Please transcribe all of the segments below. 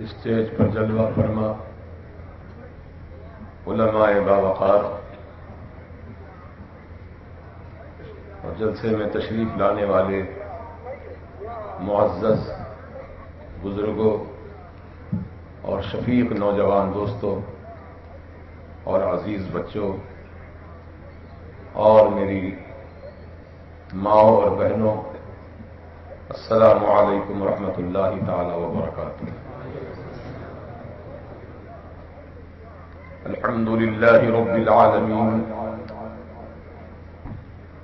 Stage پر جلوہ فرما علماء باوقار اور جلسے میں تشریف لانے والے معزز بزرگوں اور شفیق نوجوان دوستوں اور عزیز بچوں اور میری ماؤں اور بہنوں، السلام علیکم ورحمۃ اللہ تعالی وبرکاتہ۔ الحمد للہ رب العالمین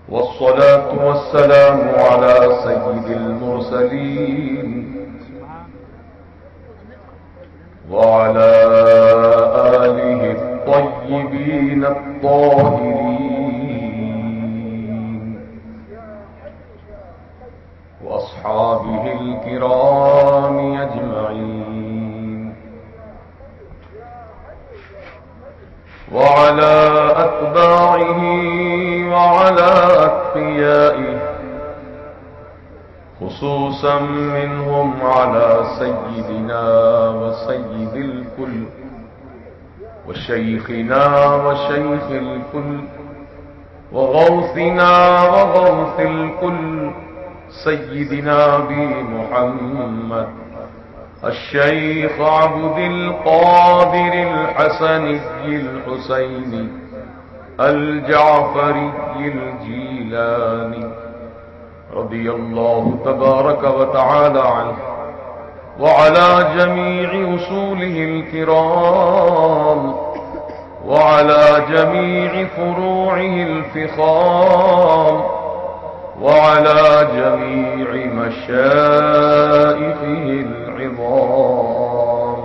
والصلاة والسلام على سید المرسلین وعلى آلہ الطیبین الطاہرین وأصحابه الكرام أجمعين وعلى أتباعه وعلى أتقيائه خصوصا منهم على سيدنا وسيد الكل وشيخنا وشيخ الكل وغوثنا وغوث الكل سيدنا أبي محمد الشيخ عبد القادر الحسني الحسيني الجعفري الجيلاني رضي الله تبارك وتعالى عنه وعلى جميع أصوله الكرام وعلى جميع فروعه الفخام وعلى جميع مشائخه العظام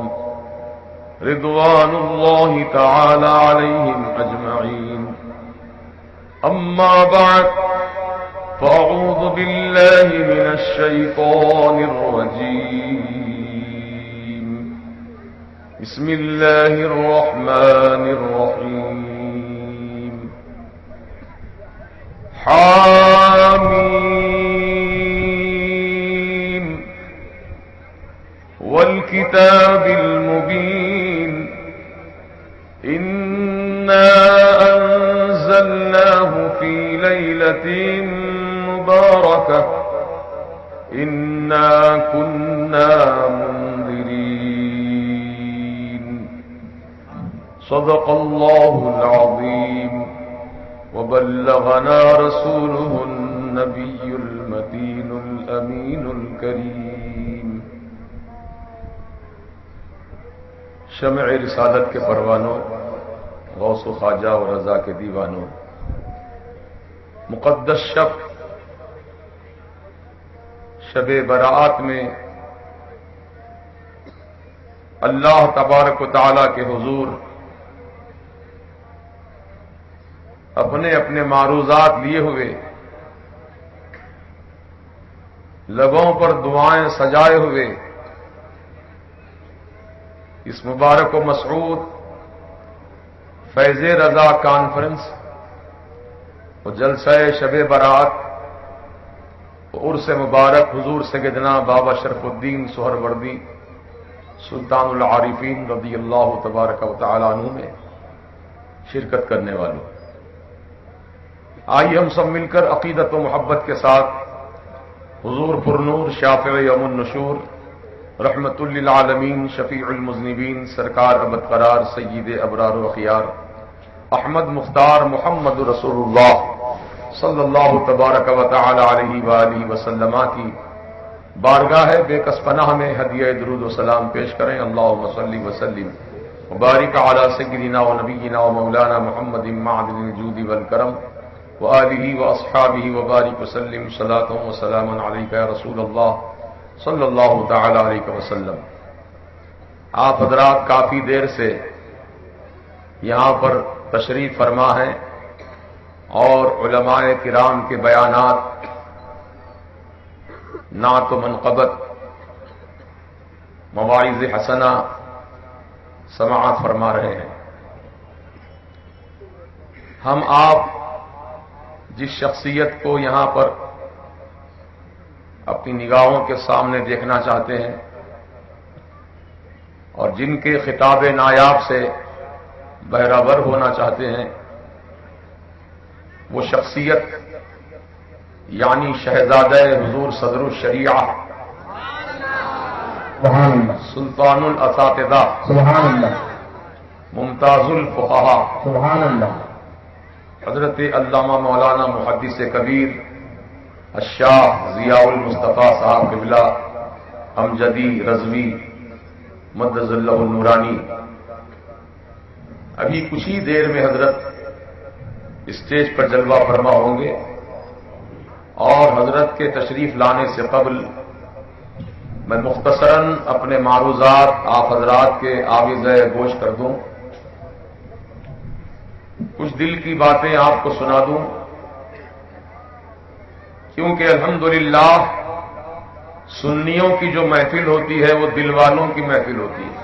رضوان الله تعالى عليهم أجمعين. أما بعد، فأعوذ بالله من الشيطان الرجيم. بسم الله الرحمن الرحيم. حامیم والکتاب المبین انا انزلناه فی لیلۃ مبارکۃ انا كنا منذرین. صدق اللہ العظیم وبلغنا رسوله النبي المتين الأمين الكريم. شمع رسالت کے پروانوں، غوث و خواجہ و رضا کے دیوانوں، مقدس شب برات میں اللہ تبارک و تعالی کے حضور اپنے اپنے معروضات لیے ہوئے، لبوں پر دعائیں سجائے ہوئے اس مبارک و مسعود فیض رضا کانفرنس و جلسہ شب برات و عرس مبارک حضور سیدنا بابا شرف الدین سہروردی سلطان العارفین رضی اللہ تبارک و تعالی عنہ میں شرکت کرنے والوں، آئیے ہم سب مل کر عقیدت و محبت کے ساتھ حضور پرنور شافع یوم النشور رحمت للعالمین شفیع المذنبین سرکار ابد قرار سید ابرار و اخیار احمد مختار محمد رسول اللہ صلی اللہ تبارک و تعالی علیہ وآلہ وسلم کی بارگاہ بے کس پناہ میں ہدیہ درود و سلام پیش کریں. اللہم صلی وسلم وبارک علی سیدنا و نبینا و مولانا محمد معدن الجود والکرم وآلہ واصحابہ وبارک وسلم صلاۃ و سلام علیک یا رسول اللہ صلی اللہ تعالی علیہ وسلم. آپ حضرات کافی دیر سے یہاں پر تشریف فرما ہیں اور علماء کرام کے بیانات، نعت و منقبت، مواعظ حسنہ سماعت فرما رہے ہیں. ہم آپ جس شخصیت کو یہاں پر اپنی نگاہوں کے سامنے دیکھنا چاہتے ہیں اور جن کے خطاب نایاب سے بہرہور ہونا چاہتے ہیں، وہ شخصیت یعنی شہزادہ حضور صدر الشریعہ سبحان اللہ، سلطان الاساتذہ سبحان اللہ، ممتاز الفقہاء سبحان اللہ، حضرت علامہ مولانا محدث کبیر الشاہ ضیاء المصطفیٰ صاحب قبلہ امجدی رضوی مدظ اللہ النورانی ابھی کچھ ہی دیر میں حضرت اسٹیج پر جلوہ فرما ہوں گے، اور حضرت کے تشریف لانے سے قبل میں مختصراً اپنے معروضات آپ حضرات کے آویزہ گوش کر دوں، کچھ دل کی باتیں آپ کو سنا دوں، کیونکہ الحمدللہ سنیوں کی جو محفل ہوتی ہے وہ دل والوں کی محفل ہوتی ہے،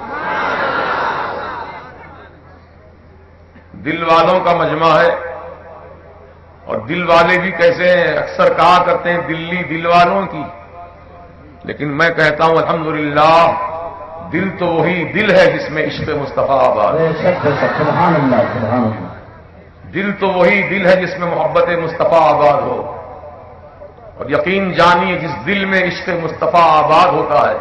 دل والوں کا مجمع ہے، اور دل والے بھی کیسے ہیں، اکثر کہا کرتے ہیں دلی دل والوں کی، لیکن میں کہتا ہوں الحمدللہ دل تو وہی دل ہے جس میں عشق مصطفیٰ آباد ہے، سبحان اللہ، سبحان اللہ، دل تو وہی دل ہے جس میں محبت مصطفیٰ آباد ہو، اور یقین جانیے جس دل میں عشق مصطفیٰ آباد ہوتا ہے،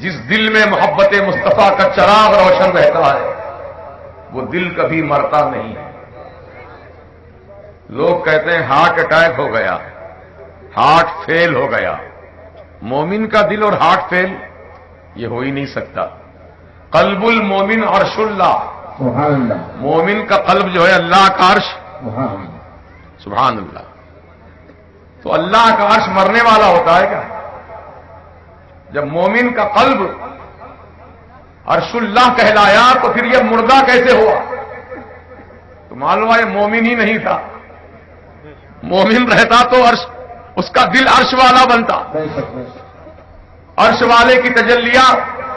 جس دل میں محبت مصطفیٰ کا چراغ روشن رہتا ہے، وہ دل کبھی مرتا نہیں ہے۔ لوگ کہتے ہیں ہارٹ اٹیک ہو گیا، ہارٹ فیل ہو گیا، مومن کا دل اور ہارٹ فیل یہ ہو ہی نہیں سکتا۔ قلب المومن عرش اللہ، سبحان اللہ، مومن کا قلب جو ہے اللہ کا عرش، سبحان اللہ، سبحان اللہ۔ تو اللہ کا عرش مرنے والا ہوتا ہے کیا؟ جب مومن کا قلب عرش اللہ کہلایا تو پھر یہ مردہ کیسے ہوا؟ تو معلوم ہے یہ مومن ہی نہیں تھا، مومن رہتا تو عرش اس کا دل عرش والا بنتا، بے شک، بے شک، عرش والے کی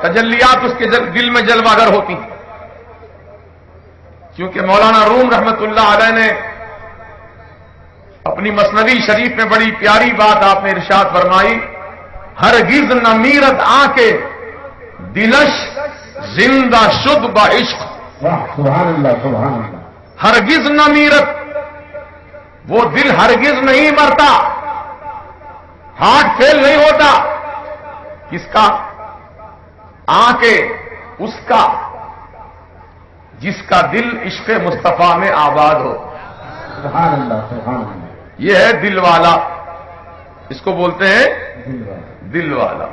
تجلیات اس کے دل میں جلواگر ہوتی، کیونکہ مولانا روم رحمت اللہ علیہ نے اپنی مثنوی شریف میں بڑی پیاری بات آپ نے ارشاد فرمائی، ہرگز نہ میرت آنکھے دلش زندہ شد با عشق، واہ، سبحان اللہ، سبحان اللہ، ہرگز نہ میرت، وہ دل ہرگز نہیں مرتا، ہارٹ فیل نہیں ہوتا، کس کا؟ آنکھیں اس کا جس کا دل عشق مصطفیٰ میں آباد ہو، سبحان اللہ، سبحان اللہ، یہ ہے دل والا، اس کو بولتے ہیں دل والا، دل والا۔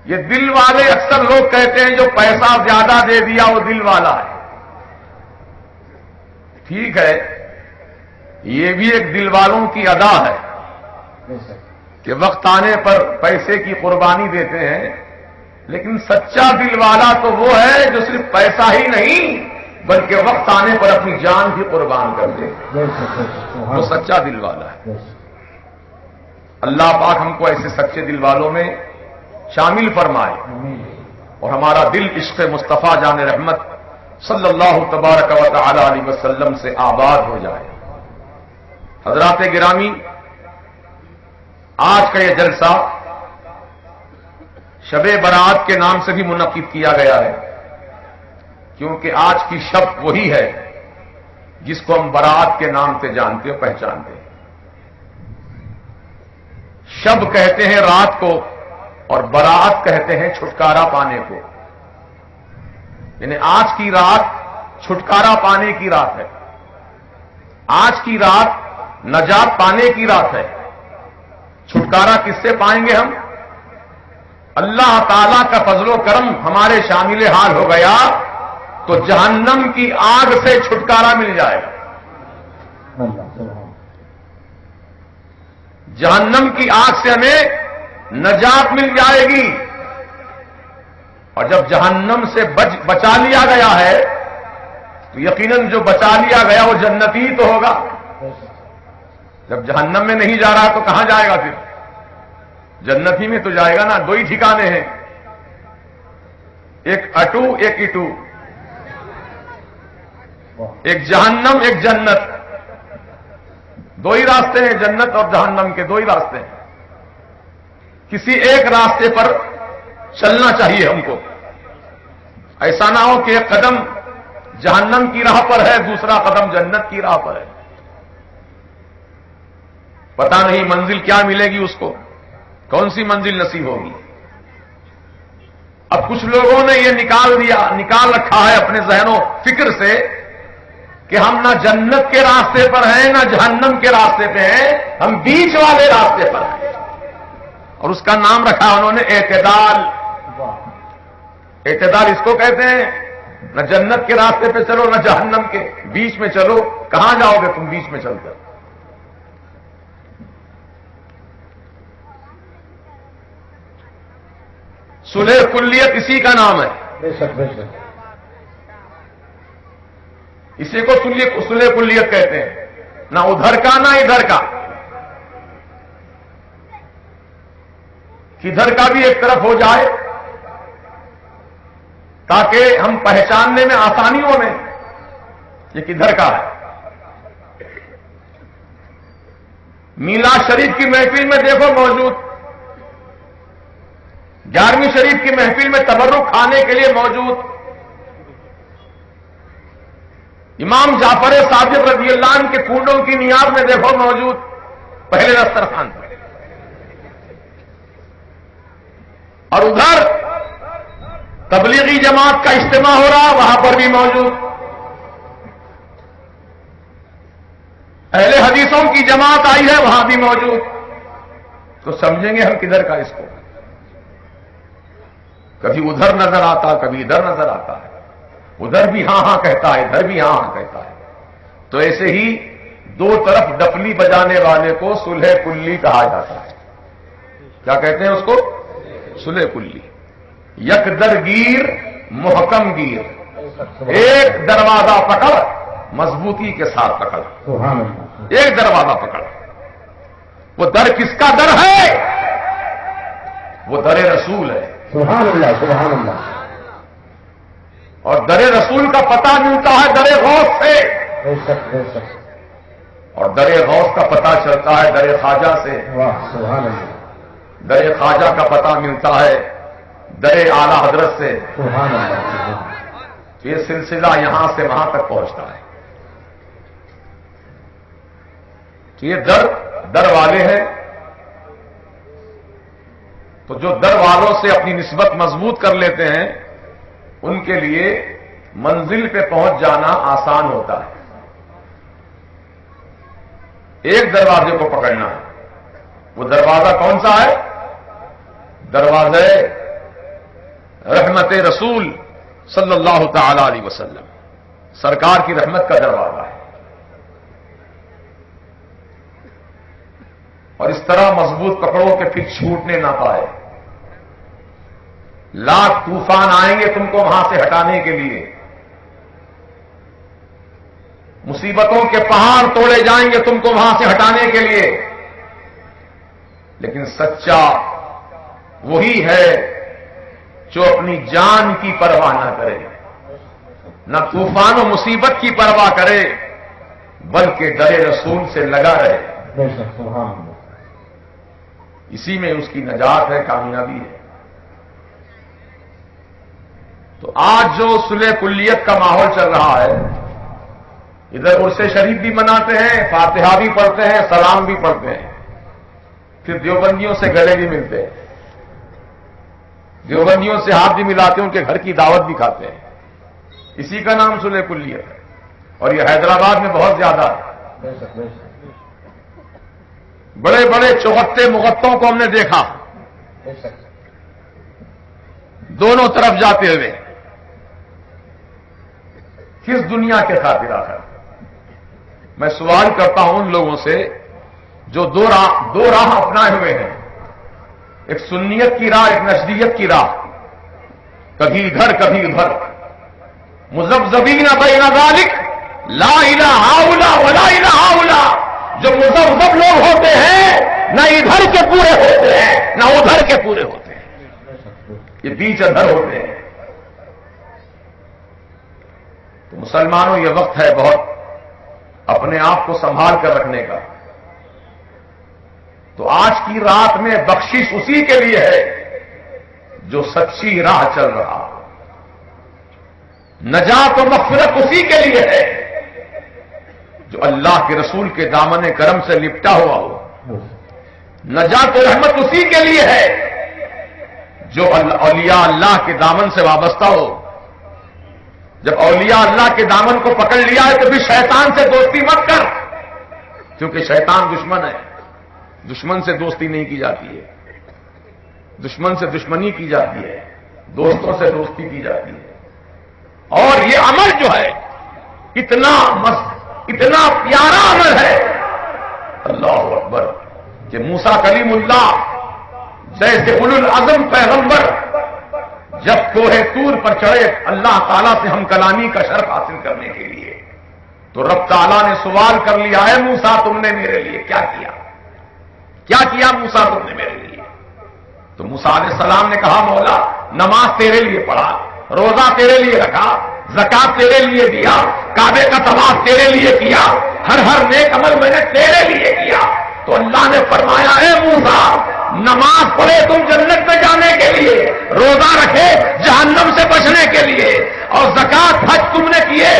یہ دل والے اکثر لوگ کہتے ہیں جو پیسہ زیادہ دے دیا وہ دل والا ہے، ٹھیک ہے، یہ بھی ایک دل والوں کی ادا ہے بے شک، کہ وقت آنے پر پیسے کی قربانی دیتے ہیں، لیکن سچا دل والا تو وہ ہے جو صرف پیسہ ہی نہیں بلکہ وقت آنے پر اپنی جان بھی قربان کر دے، بے شک، بے شک، سبحان وہ اللہ، سچا دل والا ہے۔ بے شک، اللہ پاک ہم کو ایسے سچے دل والوں میں شامل فرمائے، آمین، اور ہمارا دل عشق مصطفیٰ جان رحمت صلی اللہ تبارک و تعالی علیہ وسلم سے آباد ہو جائے۔ حضرات گرامی، آج کا یہ جلسہ شب برات کے نام سے بھی منعقد کیا گیا ہے، کیونکہ آج کی شب وہی ہے جس کو ہم برات کے نام سے جانتے اور پہچانتے ہیں۔ شب کہتے ہیں رات کو، اور برات کہتے ہیں چھٹکارا پانے کو، یعنی آج کی رات چھٹکارا پانے کی رات ہے، آج کی رات نجات پانے کی رات ہے۔ چھٹکارا کس سے پائیں گے ہم؟ اللہ تعالیٰ کا فضل و کرم ہمارے شامل حال ہو گیا تو جہنم کی آگ سے چھٹکارا مل جائے گا، اللہ، سبحان، جہنم کی آگ سے ہمیں نجات مل جائے گی، اور جب جہنم سے بچا لیا گیا ہے تو یقیناً جو بچا لیا گیا وہ جنتی ہی تو ہوگا، بے شک، جب جہنم میں نہیں جا رہا تو کہاں جائے گا؟ پھر جنتی میں تو جائے گا نا۔ دو ہی ٹھکانے ہیں، ایک اٹو ایک اٹو، واہ، ایک جہنم ایک جنت، دو ہی راستے ہیں، جنت اور جہنم کے دو ہی راستے ہیں۔ کسی ایک راستے پر چلنا چاہیے ہم کو. ایسا نہ ہو کہ ایک قدم جہنم کی راہ پر ہے، دوسرا قدم جنت کی راہ پر ہے. پتہ نہیں منزل کیا ملے گی اس کو، کون سی منزل نصیب ہوگی. اب کچھ لوگوں نے یہ نکال رکھا ہے اپنے ذہن و فکر سے کہ ہم نہ جنت کے راستے پر ہیں نہ جہنم کے راستے پہ ہیں، ہم بیچ والے راستے پر ہیں. اور اس کا نام رکھا انہوں نے اعتدال. اعتدال اس کو کہتے ہیں، نہ جنت کے راستے پہ چلو نہ جہنم کے، بیچ میں چلو. کہاں جاؤ گے تم بیچ میں چل کر؟ صلح کلیت اسی کا نام ہے. بے شک بے شک. اسی کو صلح کلیت کہتے ہیں. نہ ادھر کا نہ ادھر کا، کدھر کا بھی ایک طرف ہو جائے تاکہ ہم پہچاننے میں آسانی ہو میں یہ کدھر کا ہے. میلاد شریف کی محفل میں دیکھو موجود، 11ویں شریف کی محفل میں تبرک کھانے کے لیے موجود، امام جعفر صادق رضی اللہ عنہ کے کنڈوں کی نیاز میں دیکھو موجود پہلے دسترخوان پر. اور ادھر تبلیغی جماعت کا اجتماع ہو رہا وہاں پر بھی موجود، اہل حدیثوں کی جماعت آئی ہے وہاں بھی موجود. تو سمجھیں گے ہم کدھر کا اس کو. کبھی ادھر نظر آتا کبھی ادھر نظر آتا ہے، ادھر بھی ہاں ہاں کہتا ہے ادھر بھی ہاں ہاں کہتا ہے. تو ایسے ہی دو طرف ڈفلی بجانے والے کو صلح کلی کہا جاتا ہے. کیا کہتے ہیں اس کو؟ صلح کلی. یک درگیر محکم گیر، ایک دروازہ پکڑ مضبوطی کے ساتھ پکڑ. سبحان اللہ. ایک دروازہ پکڑ. وہ در کس کا در ہے؟ وہ در رسول ہے. سبحان اللہ سبحان اللہ. اور در رسول کا پتہ ملتا ہے در غوث سے، بے شک بے شک. اور در غوث کا پتہ چلتا ہے در خواجہ سے. واہ سبحان اللہ. در خواجہ کا پتہ ملتا ہے در اعلی حضرت سے. سبحان اللہ. یہ سلسلہ یہاں سے وہاں تک پہنچتا ہے. تو یہ در والے ہیں. تو جو در والوں سے اپنی نسبت مضبوط کر لیتے ہیں ان کے لیے منزل پہ پہنچ جانا آسان ہوتا ہے. ایک دروازے کو پکڑنا ہے. وہ دروازہ کون سا ہے؟ دروازہ رحمت رسول صلی اللہ تعالی علیہ وسلم، سرکار کی رحمت کا دروازہ ہے. اور اس طرح مضبوط پکڑو کہ پھر چھوٹنے نہ پائے. لاکھ طوفان آئیں گے تم کو وہاں سے ہٹانے کے لیے، مصیبتوں کے پہاڑ توڑے جائیں گے تم کو وہاں سے ہٹانے کے لیے، لیکن سچا وہی ہے جو اپنی جان کی پرواہ نہ کرے، نہ طوفان و مصیبت کی پرواہ کرے، بلکہ در رسول سے لگا رہے. بے شک سبحان اللہ. اسی میں اس کی نجات ہے، کامیابی ہے. تو آج جو صلح کلیت کا ماحول چل رہا ہے، ادھر عرس شریف بھی مناتے ہیں، فاتحہ بھی پڑھتے ہیں، سلام بھی پڑھتے ہیں، پھر دیوبندیوں سے گلے بھی ملتے ہیں، دیوبندیوں سے ہاتھ بھی ملاتے ہیں، ان کے گھر کی دعوت بھی کھاتے ہیں. اسی کا نام صلح کلیت ہے. اور یہ حیدرآباد میں بہت زیادہ ہے. بے شک بے شک. بڑے بڑے چوہتے مغتوں کو ہم نے دیکھا بے شک. دونوں طرف جاتے ہوئے. کس دنیا کے خاطر آخر؟ میں سوال کرتا ہوں ان لوگوں سے جو دو راہ اپنائے ہوئے ہیں، ایک سنیت کی راہ ایک نشریت کی راہ، کبھی ادھر کبھی ادھر، مذبذبین بین ذالک، لا الہ ہؤلاء ولا الہ ہؤلاء. جو مذبذب لوگ ہوتے ہیں نہ ادھر کے پورے ہوتے ہیں نہ ادھر کے پورے ہوتے ہیں، یہ بیچ ادھر ہوتے ہیں. تو مسلمانوں یہ وقت ہے بہت اپنے آپ کو سنبھال کر رکھنے کا. تو آج کی رات میں بخشش اسی کے لیے ہے جو سچی راہ چل رہا. نجات و مغفرت اسی کے لیے ہے جو اللہ کے رسول کے دامن کرم سے لپٹا ہوا ہو. نجات و رحمت اسی کے لیے ہے جو اولیاء اللہ کے دامن سے وابستہ ہو. جب اولیاء اللہ کے دامن کو پکڑ لیا ہے تو پھر شیطان سے دوستی مت کر، کیونکہ شیطان دشمن ہے. دشمن سے دوستی نہیں کی جاتی ہے، دشمن سے دشمنی کی جاتی ہے، دوستوں سے دوستی کی جاتی ہے. اور یہ عمل جو ہے اتنا پیارا عمل ہے، اللہ اکبر، کہ موسیٰ کلیم اللہ جیسے اولو العزم پیغمبر جب کوہ طور پر چڑھے اللہ تعالیٰ سے ہم کلامی کا شرف حاصل کرنے کے لیے، تو رب تعالیٰ نے سوال کر لیا، اے موسیٰ تم نے میرے لیے کیا کیا؟ کیا کیا موسیٰ تم نے میرے لیے؟ تو موسیٰ علیہ السلام نے کہا مولا نماز تیرے لیے پڑھا، روزہ تیرے لیے رکھا، زکات تیرے لیے دیا، کعبے کا طواف تیرے لیے کیا، ہر نیک عمل میں نے تیرے لیے کیا. تو اللہ نے فرمایا اے موسیٰ نماز پڑھے تم جنت میں جانے کے لیے، روزہ رکھے جہنم سے بچنے کے لیے، اور زکات حج تم نے کیے،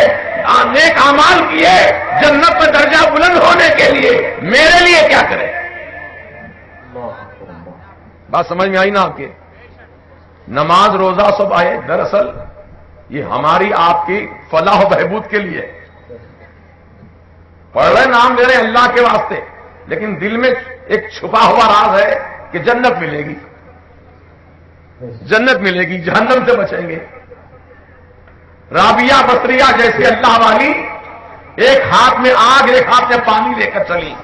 نیک اعمال کیے جنت میں درجہ بلند ہونے کے لیے، میرے لیے کیا کرے؟ بات سمجھ میں آئی نا آپ کے؟ نماز روزہ سب آئے، دراصل یہ ہماری آپ کی فلاح و بہبود کے لیے پڑھ رہے، نام لے رہے ہیں اللہ کے واسطے، لیکن دل میں ایک چھپا ہوا راز ہے کہ جنت ملے گی، جنت ملے گی، جہنم سے بچیں گے. رابعہ بصریہ جیسی اللہ والی ایک ہاتھ میں آگ ایک ہاتھ میں پانی لے کر چلی.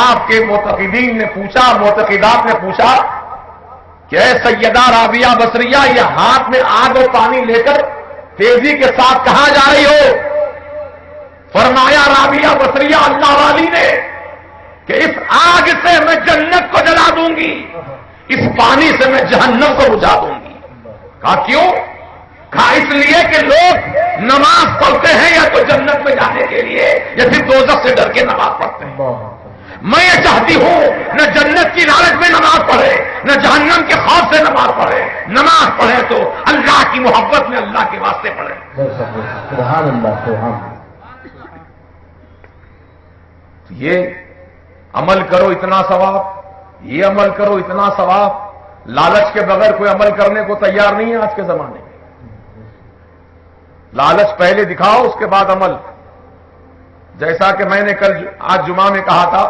آپ کے معتقدین نے پوچھا، معتقدات نے پوچھا کہ اے سیدہ رابعہ بصریہ یہ ہاتھ میں آگ اور پانی لے کر تیزی کے ساتھ کہاں جا رہی ہو؟ فرمایا رابعہ بصریہ اللہ والی نے کہ اس آگ سے میں جنت کو جلا دوں گی، اس پانی سے میں جہنم کو بجھا دوں گی. کہا کیوں؟ کہا اس لیے کہ لوگ نماز پڑھتے ہیں یا تو جنت میں جانے کے لیے یا پھر دوزخ سے ڈر کے نماز پڑھتے ہیں. میں یہ چاہتی ہوں نہ جنت کی لالچ میں نماز پڑھے نہ جہنم کے خوف سے نماز پڑھے. نماز پڑھے تو اللہ کی محبت میں اللہ کے واسطے پڑھے. سبحان اللہ سبحان اللہ. یہ عمل کرو اتنا ثواب، یہ عمل کرو اتنا ثواب. لالچ کے بغیر کوئی عمل کرنے کو تیار نہیں ہے آج کے زمانے میں. لالچ پہلے دکھاؤ اس کے بعد عمل. جیسا کہ میں نے آج جمعہ میں کہا تھا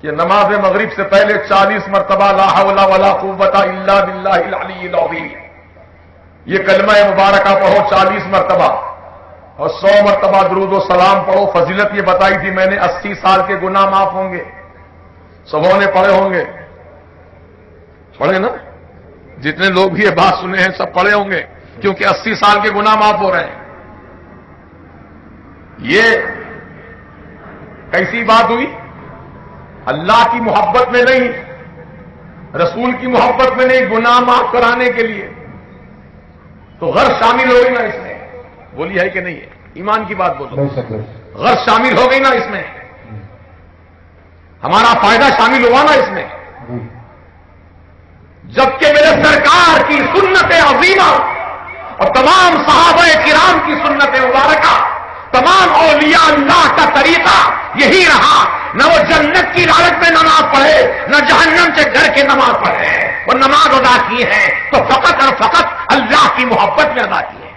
کہ نماز مغرب سے پہلے 40 مرتبہ لا حول ولا قوت الا باللہ العلی العظیم یہ کلمہ مبارکہ پڑھو 40 مرتبہ، اور 100 مرتبہ درود و سلام پڑھو. فضیلت یہ بتائی تھی میں نے 80 سال کے گناہ معاف ہوں گے. سبوں نے پڑھے ہوں گے، پڑھے نا؟ جتنے لوگ بھی یہ بات سنے ہیں سب پڑھے ہوں گے، کیونکہ 80 سال کے گناہ معاف ہو رہے ہیں. یہ کیسی بات ہوئی؟ اللہ کی محبت میں نہیں، رسول کی محبت میں نہیں، گناہ معاف کرانے کے لیے. تو غرض شامل ہوئی نا اس میں؟ بولی ہے کہ نہیں ہے؟ ایمان کی بات بولو. غرض شامل ہو گئی نا اس میں؟ ہمارا فائدہ شامل ہوا نا اس میں؟ جبکہ میرے سرکار کی سنت عظیمہ اور تمام صحابہ کرام کی سنت مبارکہ، تمام اولیاء اللہ کا طریقہ یہی رہا. نہ وہ جنت کی لالچ میں نماز پڑھے نہ جہنم سے ڈر کے نماز پڑھے. وہ نماز ادا کی ہے تو فقط اور فقط اللہ کی محبت میں ادا کی ہے.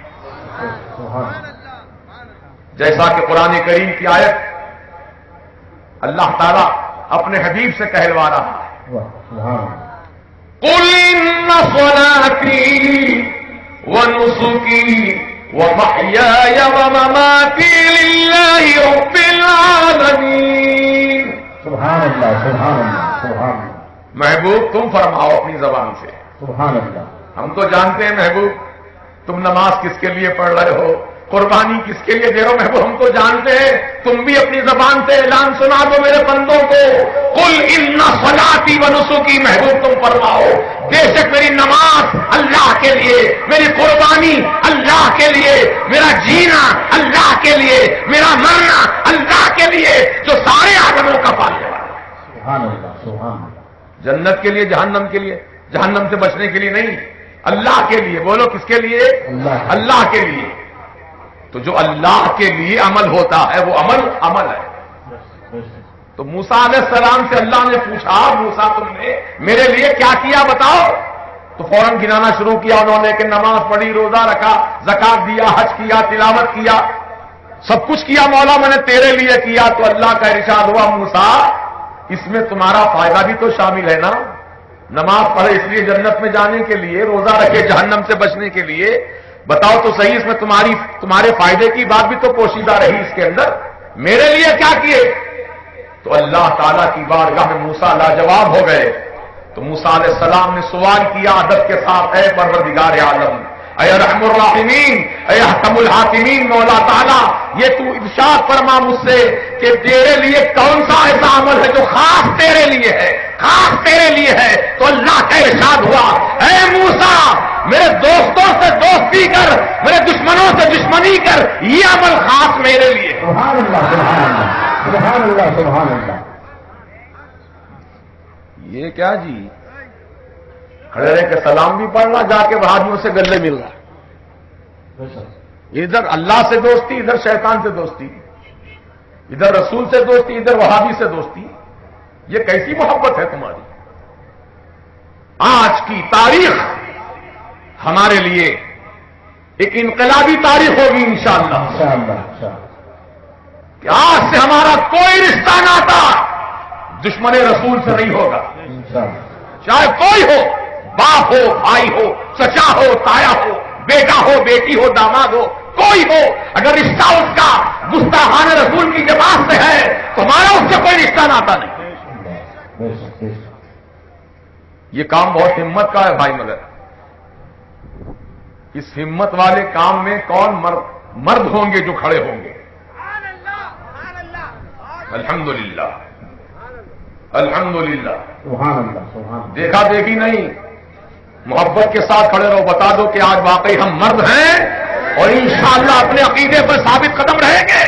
جیسا کہ قرآن کریم کی آیت اللہ تعالیٰ اپنے حبیب سے کہلوا رہا ہے، قُلْ إِنَّ صَلَاتِي وَنُسُكِي وَمَحْيَايَ وَمَمَاتِي لِلَّهِ رَبِّ الْعَالَمِينَ. سبحان اللہ سبحان اللہ سبحان اللہ. محبوب تم فرماؤ اپنی زبان سے. سبحان اللہ. ہم تو جانتے ہیں محبوب تم نماز کس کے لیے پڑھ رہے ہو، قربانی کس کے لیے دے رہے ہو. محبوب ہم تو جانتے ہیں، تم بھی اپنی زبان سے اعلان سنا دو میرے بندوں کو. قل ان صلاتی و نسکی، محبوب تم فرماؤ بے شک میری نماز اللہ کے لیے، میری قربانی اللہ کے لیے، میرا جینا اللہ کے لیے، میرا مرنا اللہ کے لیے جو سارے عالموں کا پالنے والا. سبحان اللہ سبحان اللہ. جنت کے لیے جہنم کے لیے، جہنم سے بچنے کے لیے نہیں، اللہ کے لیے. بولو کس کے لیے؟ اللہ کے لیے. تو جو اللہ کے لیے عمل ہوتا ہے وہ عمل ہے. تو موسیٰ علیہ السلام سے اللہ نے پوچھا موسیٰ تم نے میرے لیے کیا کیا بتاؤ؟ تو فوراً گنانا شروع کیا انہوں نے کہ نماز پڑھی، روزہ رکھا، زکات دیا، حج کیا، تلاوت کیا، سب کچھ کیا مولا میں نے تیرے لیے کیا. تو اللہ کا ارشاد ہوا موسیٰ اس میں تمہارا فائدہ بھی تو شامل ہے نا. نماز پڑھے اس لیے جنت میں جانے کے لیے، روزہ رکھے جہنم سے بچنے کے لیے. بتاؤ تو صحیح اس میں تمہارے فائدے کی بات بھی تو پوشیدہ رہی اس کے اندر. میرے لیے کیا کیے؟ تو اللہ تعالیٰ کی بارگاہ میں موسیٰ لاجواب ہو گئے. تو موسیٰ علیہ السلام نے سوال کیا ادب کے ساتھ، اے پروردگار عالم، اے رحم الراحمین، اے احکم الحاکمین، مولا تعالیٰ یہ تو ارشاد فرما مجھ سے کہ تیرے لیے کون سا ایسا عمل ہے جو خاص تیرے لیے ہے، خاص تیرے لیے ہے. تو اللہ کا ارشاد ہوا اے موسیٰ میرے دوستوں سے دوستی کر، میرے دشمنوں سے دشمنی کر، یہ عمل خاص میرے لیے. سبحان اللہ سبحان اللہ سبحان اللہ سبحان اللہ. یہ کیا جی؟ کھڑے رہ کے سلام بھی پڑھنا، جا کے وہابیوں سے گلے مل رہا. ادھر اللہ سے دوستی، ادھر شیطان سے دوستی، ادھر رسول سے دوستی، ادھر وہابی سے دوستی. یہ کیسی محبت ہے تمہاری؟ آج کی تاریخ ہمارے لیے ایک انقلابی تاریخ ہوگی انشاءاللہ. کہ آج سے ہمارا کوئی رشتہ ناتا دشمن رسول سے نہیں ہوگا. چاہے کوئی ہو، باپ ہو، بھائی ہو، چچا ہو، تایا ہو، بیٹا ہو، بیٹی ہو، داماد ہو، کوئی ہو، اگر رشتہ اس کا گستاخان رسول کی جماعت سے ہے تو ہمارا اس سے کوئی رشتہ ناتا نہیں. یہ کام بہت ہمت کا ہے بھائی، مگر اس ہمت والے کام میں کون مرد ہوں گے جو کھڑے ہوں گے؟ الحمدللہ الحمدللہ. دیکھا دیکھی نہیں، محبت کے ساتھ کھڑے رہو. بتا دو کہ آج واقعی ہم مرد ہیں اور انشاءاللہ اپنے عقیدے پر ثابت قدم رہیں گے.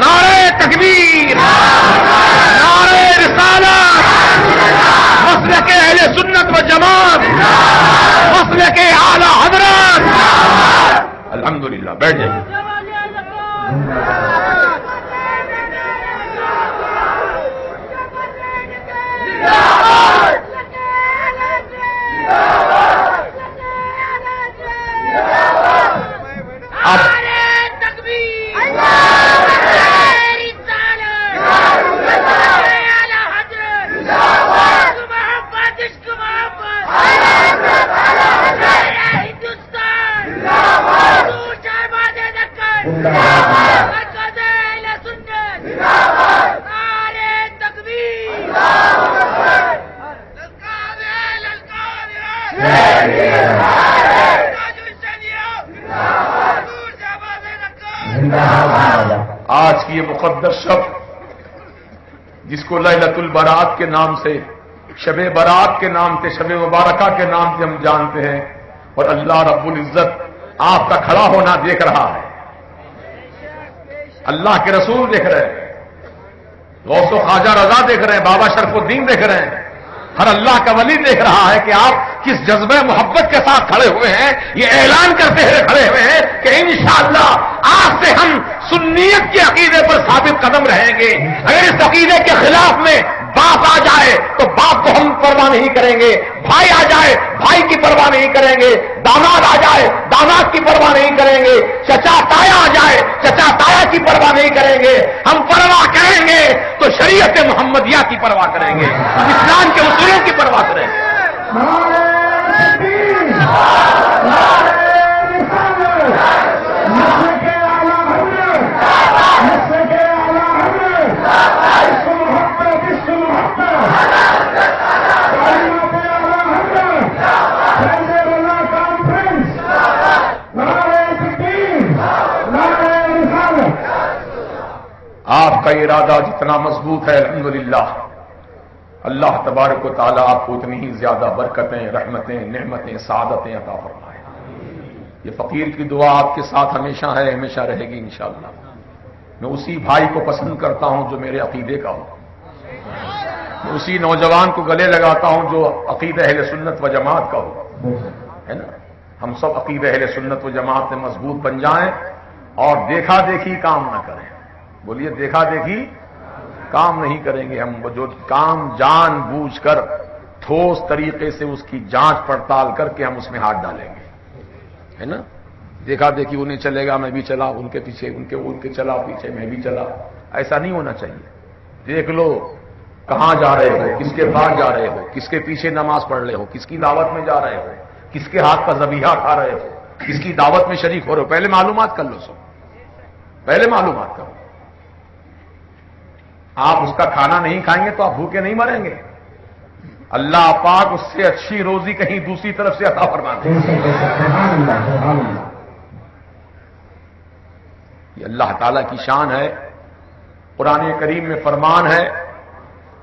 نعرہ تکبیر، نعرہ رسالت، مسلک اہل سنت و جماعت، مسلک اعلی حضرت. الحمدللہ. بیٹھ جائیے. آج کی یہ مقدس شب جس کو ليلة البرات کے نام سے، شب برات کے نام سے، شب مبارکہ کے نام سے ہم جانتے ہیں، اور اللہ رب العزت آپ کا کھڑا ہونا دیکھ رہا ہے، اللہ کے رسول دیکھ رہے ہیں، غوث و خواجہ رضا دیکھ رہے ہیں، بابا شرف الدین دیکھ رہے ہیں، ہر اللہ کا ولی دیکھ رہا ہے کہ آپ کس جذبہ محبت کے ساتھ کھڑے ہوئے ہیں. یہ اعلان کرتے ہوئے کھڑے ہوئے ہیں کہ انشاءاللہ آج سے ہم سنیت کے عقیدے پر ثابت قدم رہیں گے. اگر اس عقیدے کے خلاف میں باپ آ جائے تو باپ کو ہم پرواہ نہیں کریں گے، بھائی آ جائے بھائی کی پرواہ نہیں کریں گے، داماد آ جائے داماد کی پرواہ نہیں کریں گے، چچا تایا آ جائے چچا تایا کی پرواہ نہیں کریں گے. ہم پرواہ کریں گے تو شریعت محمدیہ کی پرواہ کریں گے، اسلام کے اصولوں کی پرواہ کریں گے. آپ کا ارادہ جتنا مضبوط ہے الحمدللہ اللہ تبارک و تعالیٰ آپ کو اتنی ہی زیادہ برکتیں، رحمتیں، نعمتیں، سعادتیں عطا فرمائے. یہ فقیر کی دعا آپ کے ساتھ ہمیشہ ہے، ہمیشہ رہے گی انشاءاللہ. میں اسی بھائی کو پسند کرتا ہوں جو میرے عقیدے کا ہو، اسی نوجوان کو گلے لگاتا ہوں جو عقیدہ اہل سنت و جماعت کا ہو، ہے نا. ہم سب عقیدہ اہل سنت و جماعت میں مضبوط بن جائیں اور دیکھا دیکھی کام نہ کریں. بولیے دیکھا دیکھی کام نہیں کریں گے ہم. جو کام جان بوجھ کر ٹھوس طریقے سے اس کی جانچ پڑتال کر کے ہم اس میں ہاتھ ڈالیں گے، ہے نا. دیکھا دیکھی انہیں چلے گا میں بھی چلا، ان کے پیچھے ان کے چلا پیچھے میں بھی چلا، ایسا نہیں ہونا چاہیے. دیکھ لو کہاں جا رہے ہو، کس کے پاس جا رہے ہو، کس کے پیچھے نماز پڑھ رہے ہو، کس کی دعوت میں جا رہے ہو، کس کے ہاتھ کا ذبیحہ کھا رہے ہو، کس کی دعوت میں شریک ہو رہے ہو. پہلے معلومات کر لو سب، پہلے معلومات کرو. آپ اس کا کھانا نہیں کھائیں گے تو آپ بھوکے نہیں مریں گے. اللہ پاک اس سے اچھی روزی کہیں دوسری طرف سے عطا فرما دے. یہ اللہ تعالی کی شان ہے. قرآن کریم میں فرمان ہے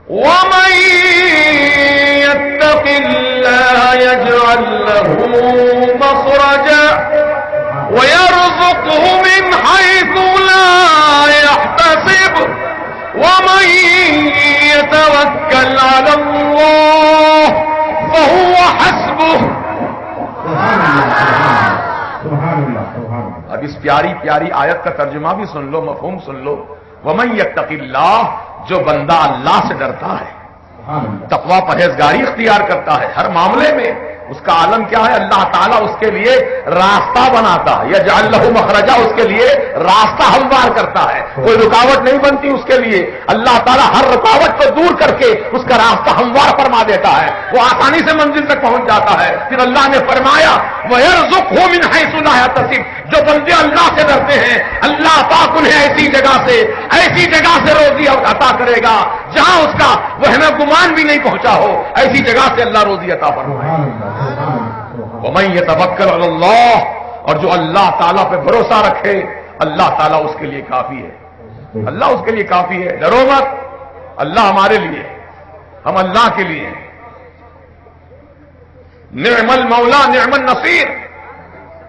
وَمَن يَتَّقِ اللَّهَ يَجْعَل لَّهُ مَخْرَجًا وَيَرْزُقْهُ مِنْ حَيْثُ لَا يَحْتَسِبُ وَمَن يَتَوَكَّلْ عَلَى اللَّهِ فَهُوَ حَسْبُهُ. اب اس پیاری پیاری آیت کا ترجمہ بھی سن لو، مفہوم سن لو. وَمَن يَتَّقِ اللَّهَ، جو بندہ اللہ سے ڈرتا ہے، تقوی پرہیزگاری اختیار کرتا ہے ہر معاملے میں، اس کا عالم کیا ہے؟ اللہ تعالیٰ اس کے لیے راستہ بناتا ہے. یجعل لہ مخرجا، اس کے لیے راستہ ہموار کرتا ہے. کوئی رکاوٹ نہیں بنتی اس کے لیے. اللہ تعالیٰ ہر رکاوٹ کو دور کر کے اس کا راستہ ہموار فرما دیتا ہے، وہ آسانی سے منزل تک پہنچ جاتا ہے. پھر اللہ نے فرمایا وَيَرْزُقْهُ مِنْ حَيْثُ لَا يَحْتَسِبُ، جو بندے اللہ سے ڈرتے ہیں اللہ پاک انہیں ایسی جگہ سے روزی عطا کرے گا جہاں اس کا وہم گمان بھی نہیں پہنچا ہو. ایسی جگہ سے اللہ روزی عطا فرمائے. وَمَن يَتَوَكَّلْ عَلَى اللَّهِ، اور جو اللہ تعالیٰ پہ بھروسہ رکھے اللہ تعالیٰ اس کے لیے کافی ہے. اللہ اس کے لیے کافی ہے. ڈرو مت، اللہ ہمارے لیے، ہم اللہ کے لیے ہیں. نعم المولا نعم النصیر،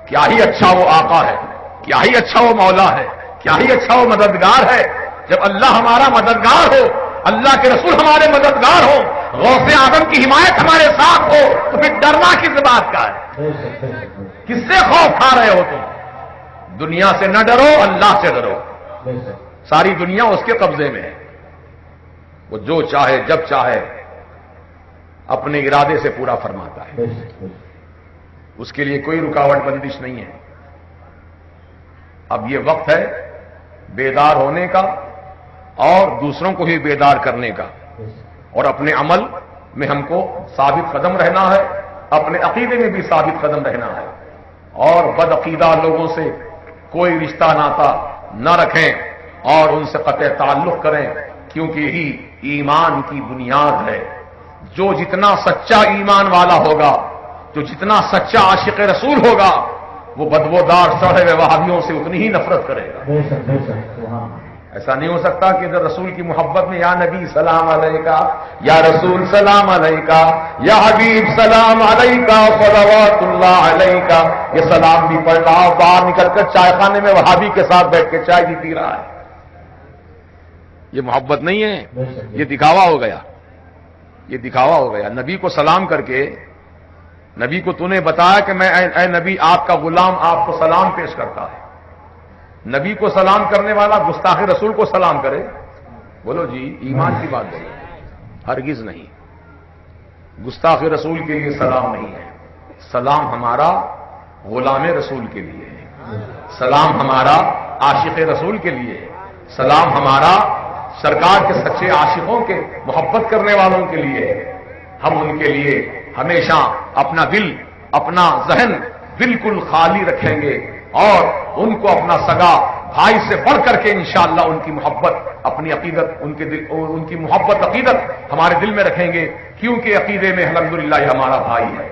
کیا ہی اچھا وہ آقا ہے، کیا ہی اچھا وہ مولا ہے، کیا ہی اچھا وہ مددگار ہے. جب اللہ ہمارا مددگار ہو، اللہ کے رسول ہمارے مددگار ہو، غوث اعظم کی حمایت ہمارے ساتھ ہو، تو پھر ڈرنا کس بات کا ہے؟ کس سے خوف کھا رہے ہو تم؟ دنیا سے نہ ڈرو، اللہ سے ڈرو. ساری دنیا اس کے قبضے میں ہے. وہ جو چاہے جب چاہے اپنے ارادے سے پورا فرماتا ہے. اس کے لیے کوئی رکاوٹ بندش نہیں ہے. اب یہ وقت ہے بیدار ہونے کا اور دوسروں کو بھی بیدار کرنے کا، اور اپنے عمل میں ہم کو ثابت قدم رہنا ہے، اپنے عقیدے میں بھی ثابت قدم رہنا ہے، اور بد عقیدہ لوگوں سے کوئی رشتہ ناتا نہ رکھیں اور ان سے قطع تعلق کریں، کیونکہ یہی ایمان کی بنیاد ہے. جو جتنا سچا ایمان والا ہوگا، جو جتنا سچا عاشق رسول ہوگا، وہ بدبودار سڑے ہوئے وہابیوں سے اتنی ہی نفرت کرے گا. ایسا نہیں ہو سکتا کہ ادھر رسول کی محبت میں یا نبی سلام علیکہ، یا رسول سلام علیکہ، یا حبیب سلام علیکہ، صلوات اللہ علیکہ، یہ سلام بھی پڑھ رہا، باہر نکل کر چائے خانے میں وہابی کے ساتھ بیٹھ کے چائے بھی پی رہا ہے. یہ محبت نہیں ہے، یہ دکھاوا ہو گیا. یہ دکھاوا ہو گیا. نبی کو سلام کر کے، نبی کو تو نے بتایا کہ میں اے نبی آپ کا غلام آپ کو سلام پیش کرتا ہے. نبی کو سلام کرنے والا گستاخ رسول کو سلام کرے؟ بولو جی، ایمان کی بات بولو. ہرگز نہیں. گستاخ رسول کے لیے سلام نہیں ہے. سلام ہمارا غلام رسول کے لیے ہے. سلام ہمارا عاشق رسول کے لیے ہے. سلام ہمارا سرکار کے سچے عاشقوں کے محبت کرنے والوں کے لیے ہے. ہم ان کے لیے ہمیشہ اپنا دل، اپنا ذہن بالکل خالی رکھیں گے اور ان کو اپنا سگا بھائی سے بڑھ کر کے انشاءاللہ ان کی محبت، اپنی عقیدت، ان کی محبت عقیدت ہمارے دل میں رکھیں گے، کیونکہ عقیدے میں الحمدللہ یہ ہمارا بھائی ہے.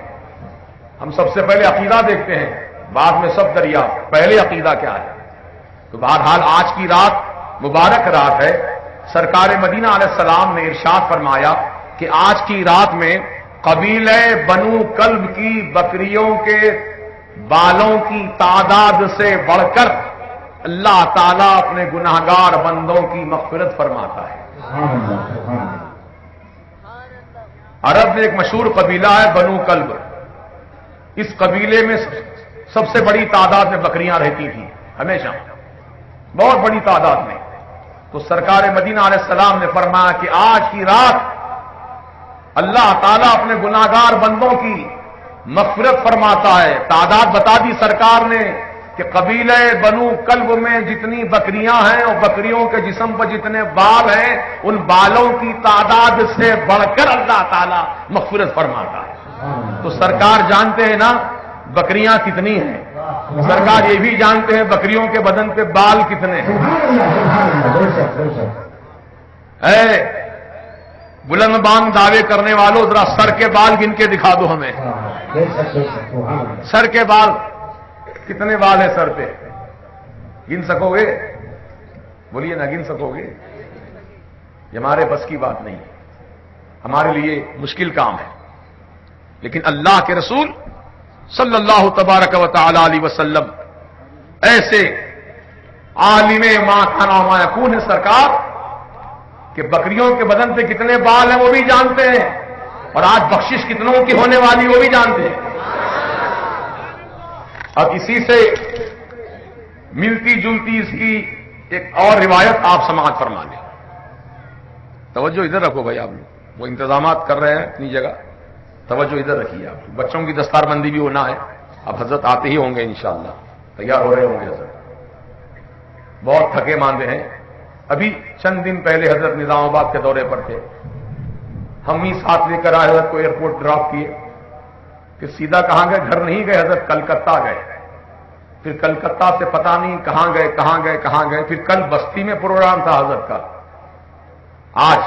ہم سب سے پہلے عقیدہ دیکھتے ہیں، بعد میں سب دریا. پہلے عقیدہ کیا ہے؟ تو بہرحال آج کی رات مبارک رات ہے. سرکار مدینہ علیہ السلام نے ارشاد فرمایا کہ آج کی رات میں قبیلہ بنو کلب کی بکریوں کے بالوں کی تعداد سے بڑھ کر اللہ تعالیٰ اپنے گناہگار بندوں کی مغفرت فرماتا ہے. عرب میں ایک مشہور قبیلہ ہے بنو کلب. اس قبیلے میں سب سے بڑی تعداد میں بکریاں رہتی تھیں ہمیشہ، بہت بڑی تعداد میں. تو سرکار مدینہ علیہ السلام نے فرمایا کہ آج کی رات اللہ تعالیٰ اپنے گناہگار بندوں کی مغفرت فرماتا ہے. تعداد بتا دی سرکار نے کہ قبیلہ بنو کلب میں جتنی بکریاں ہیں اور بکریوں کے جسم پر جتنے بال ہیں ان بالوں کی تعداد سے بڑھ کر اللہ تعالیٰ مغفرت فرماتا ہے. تو سرکار جانتے ہیں نا بکریاں کتنی ہیں، سرکار یہ بھی جانتے ہیں بکریوں کے بدن پہ بال کتنے ہیں. اے بلند بانگ دعوے کرنے والوں ذرا سر کے بال گن کے دکھا دو ہمیں. سر کے بال کتنے بال ہیں سر پہ؟ گن سکو گے؟ بولیے نہ گن سکو گے؟ یہ ہمارے بس کی بات نہیں، ہمارے لیے مشکل کام ہے. لیکن اللہ کے رسول صلی اللہ تبارک و تعالی علیہ وسلم ایسے عالم ما کان و ما یکون ہے سرکار کہ بکریوں کے بدن پہ کتنے بال ہیں وہ بھی جانتے ہیں، اور آج بخشش کتنوں کی ہونے والی وہ بھی جانتے ہیں. اب اسی سے ملتی جلتی اس کی ایک اور روایت آپ سماعت فرما لیں. توجہ ادھر رکھو بھائی، آپ لوگ وہ انتظامات کر رہے ہیں اپنی جگہ، توجہ ادھر رکھیے. آپ بچوں کی دستار بندی بھی ہونا ہے. اب حضرت آتے ہی ہوں گے انشاءاللہ، تیار ہو رہے ہوں گے. حضرت بہت تھکے ماندے ہیں. ابھی چند دن پہلے حضرت نظام آباد کے دورے پر تھے، ہم ہی ساتھ لے کر آئے، حضرت کو ایئرپورٹ ڈراپ کیے کہ سیدھا کہاں گئے؟ گھر نہیں گئے حضرت، کلکتہ گئے. پھر کلکتہ سے پتہ نہیں کہاں گئے. پھر کل بستی میں پروگرام تھا حضرت کا. آج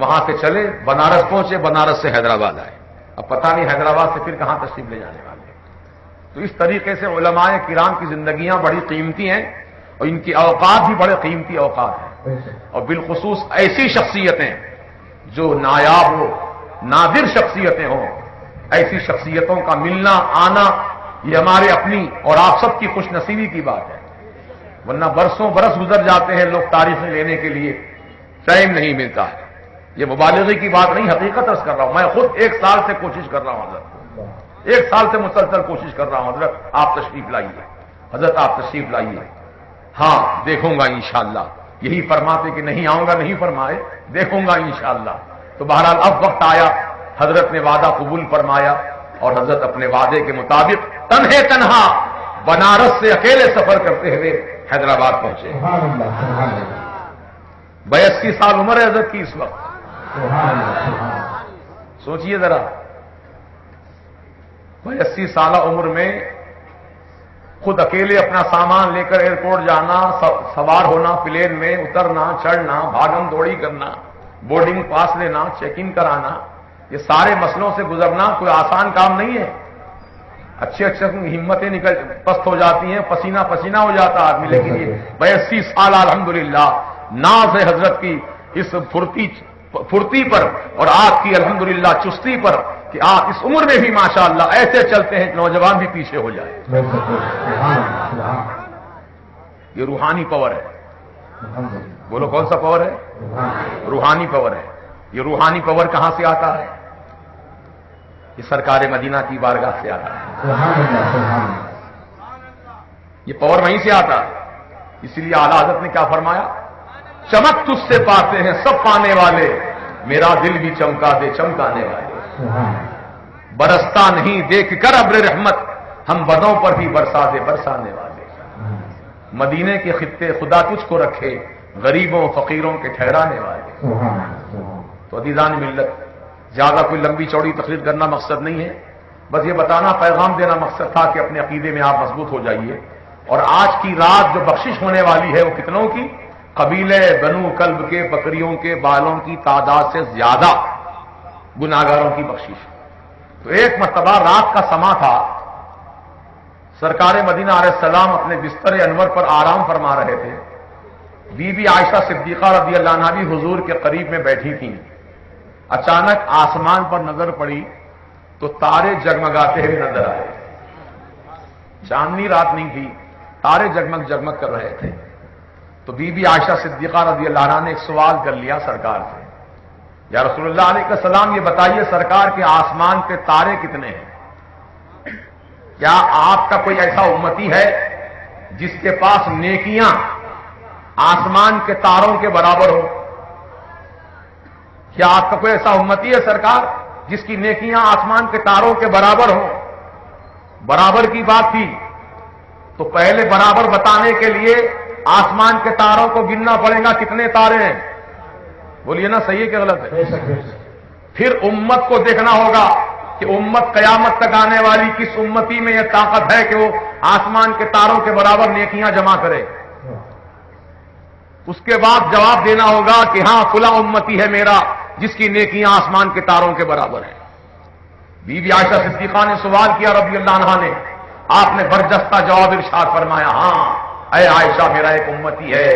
وہاں سے چلے بنارس پہنچے، بنارس سے حیدرآباد آئے. اب پتہ نہیں حیدرآباد سے پھر کہاں تشریف لے جانے والے. تو اس طریقے سے علماء کرام کی زندگیاں بڑی قیمتی ہیں اور ان کی اوقات بھی بڑے قیمتی اوقات ہیں. اور بالخصوص ایسی شخصیتیں جو نایاب ہو، نادر شخصیتیں ہوں، ایسی شخصیتوں کا ملنا آنا یہ ہمارے اپنی اور آپ سب کی خوش نصیبی کی بات ہے. ورنہ برسوں برس گزر جاتے ہیں لوگ تاریخیں لینے کے لیے، ٹائم نہیں ملتا ہے. یہ مبالغے کی بات نہیں، حقیقت عرض کر رہا ہوں. میں خود 1 سال سے کوشش کر رہا ہوں حضرت، 1 سال سے مسلسل کوشش کر رہا ہوں حضرت آپ تشریف لائیے، حضرت آپ تشریف لائیے. ہاں دیکھوں گا انشاءاللہ. یہی فرماتے کہ نہیں آؤں گا، نہیں فرمائے دیکھوں گا انشاءاللہ. تو بہرحال اب وقت آیا، حضرت نے وعدہ قبول فرمایا اور حضرت اپنے وعدے کے مطابق تنہا بنارس سے اکیلے سفر کرتے ہوئے حیدرآباد پہنچے. 82 سال عمر ہے حضرت کی اس وقت. سوچئے ذرا، 82 سالہ عمر میں خود اکیلے اپنا سامان لے کر ایئرپورٹ جانا، سوار ہونا، پلین میں اترنا، چڑھنا، بھاگم دوڑی کرنا، بورڈنگ پاس لینا، چیک ان کرانا، یہ سارے مسئلوں سے گزرنا کوئی آسان کام نہیں ہے. اچھے ہمتیں پست ہو جاتی ہیں، پسینہ پسینہ ہو جاتا آدمی. لیکن یہ 82 سال الحمدللہ ناز ہے حضرت کی اس پھرتی پر اور آپ کی الحمدللہ چستی پر کہ آپ اس عمر میں بھی ماشاءاللہ ایسے چلتے ہیں کہ نوجوان بھی پیچھے ہو جائے. یہ روحانی پاور ہے. بولو کون سا پاور ہے؟ روحانی پاور ہے. یہ روحانی پاور کہاں سے آتا ہے؟ یہ سرکار مدینہ کی بارگاہ سے آتا ہے. یہ پاور وہیں سے آتا ہے. اسی لیے اعلیٰ حضرت نے کیا فرمایا؟ چمک تجھ سے پاتے ہیں سب پانے والے، میرا دل بھی چمکا دے چمکانے والے. برستا نہیں دیکھ کر ابر رحمت، ہم بدوں پر بھی برسا دے برسانے والے. مدینے کے خطے خدا تجھ کو رکھے، غریبوں فقیروں کے ٹھہرانے والے. تو عزیزان ملت، زیادہ کوئی لمبی چوڑی تقریر کرنا مقصد نہیں ہے، بس یہ بتانا، پیغام دینا مقصد تھا کہ اپنے عقیدے میں آپ مضبوط ہو جائیے. اور آج کی رات جو بخشش ہونے والی ہے وہ کتنوں کی؟ قبیلے بنو کلب کے بکریوں کے بالوں کی تعداد سے زیادہ گناہگاروں کی بخشش. تو ایک مرتبہ رات کا سما تھا، سرکار مدینہ علیہ السلام اپنے بستر انور پر آرام فرما رہے تھے. بی بی عائشہ صدیقہ رضی اللہ عنہا بھی حضور کے قریب میں بیٹھی تھیں. اچانک آسمان پر نظر پڑی تو تارے جگمگاتے ہوئے نظر آئے. چاندنی رات نہیں تھی، تارے جگمگ جگمگ کر رہے تھے. تو بی بی عائشہ صدیقہ رضی اللہ عنہا نے ایک سوال کر لیا سرکار سے یا رسول اللہ علیہ السلام یہ بتائیے سرکار کے آسمان کے تارے کتنے ہیں؟ کیا آپ کا کوئی ایسا امتی ہے جس کے پاس نیکیاں آسمان کے تاروں کے برابر ہو؟ کیا آپ کا کوئی ایسا امتی ہے سرکار جس کی نیکیاں آسمان کے تاروں کے برابر ہو؟ برابر کی بات تھی تو پہلے برابر بتانے کے لیے آسمان کے تاروں کو گننا پڑے گا کتنے تارے ہیں؟ بولیے نا صحیح ہے کہ غلط ہے؟ پھر امت کو دیکھنا ہوگا کہ امت قیامت تک آنے والی کس امتی میں یہ طاقت ہے کہ وہ آسمان کے تاروں کے برابر نیکیاں جمع کرے. اس کے بعد جواب دینا ہوگا کہ ہاں فلاں امتی ہے میرا جس کی نیکیاں آسمان کے تاروں کے برابر ہیں. بی بی عائشہ صدیقہ نے سوال کیا رضی اللہ عنہا نے، آپ نے برجستہ جواب ارشاد فرمایا، ہاں اے عائشہ میرا ایک امتی ہے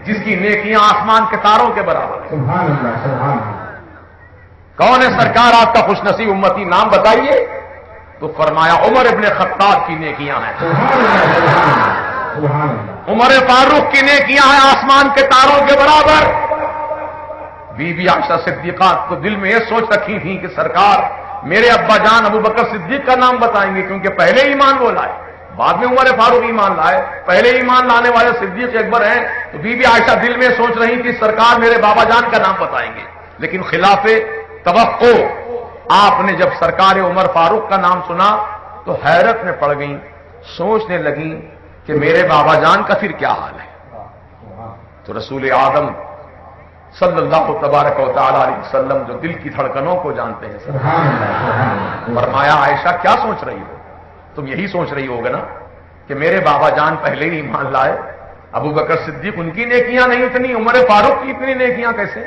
جس کی نیکیاں آسمان کے تاروں کے برابر ہیں. سبحان اللہ سبحان اللہ. کون ہے سرکار آپ کا خوش نصیب امتی؟ نام بتائیے. تو فرمایا عمر ابن خطاب کی نیکیاں ہیں. سبحان اللہ سبحان اللہ سبحان اللہ. عمر فاروق کی نیکیاں ہیں آسمان کے تاروں کے برابر. بی بی عائشہ صدیقہ تو دل میں یہ سوچ رکھی تھی کہ سرکار میرے ابا جان ابو بکر صدیق کا نام بتائیں گے کیونکہ پہلے ایمان وہ لائے، بعد میں عمر فاروق ایمان لائے، پہلے ایمان لانے والے صدیق اکبر ہیں. تو بی بی عائشہ دل میں سوچ رہی تھی سرکار میرے بابا جان کا نام بتائیں گے، لیکن خلاف توقع آپ نے جب سرکار عمر فاروق کا نام سنا تو حیرت میں پڑ گئیں، سوچنے لگیں کہ میرے بابا جان کا پھر کیا حال ہے. تو رسول اعظم صلی اللہ تبارک و تعالی علیہ وسلم جو دل کی دھڑکنوں کو جانتے ہیں فرمایا عائشہ کیا سوچ رہی ہو؟ تم یہی سوچ رہی ہوگا نا کہ میرے بابا جان پہلے ہی ایمان لائے، ابو بکر صدیق ان کی نیکیاں نہیں اتنی، عمر فاروق کی اتنی نیکیاں کیسے؟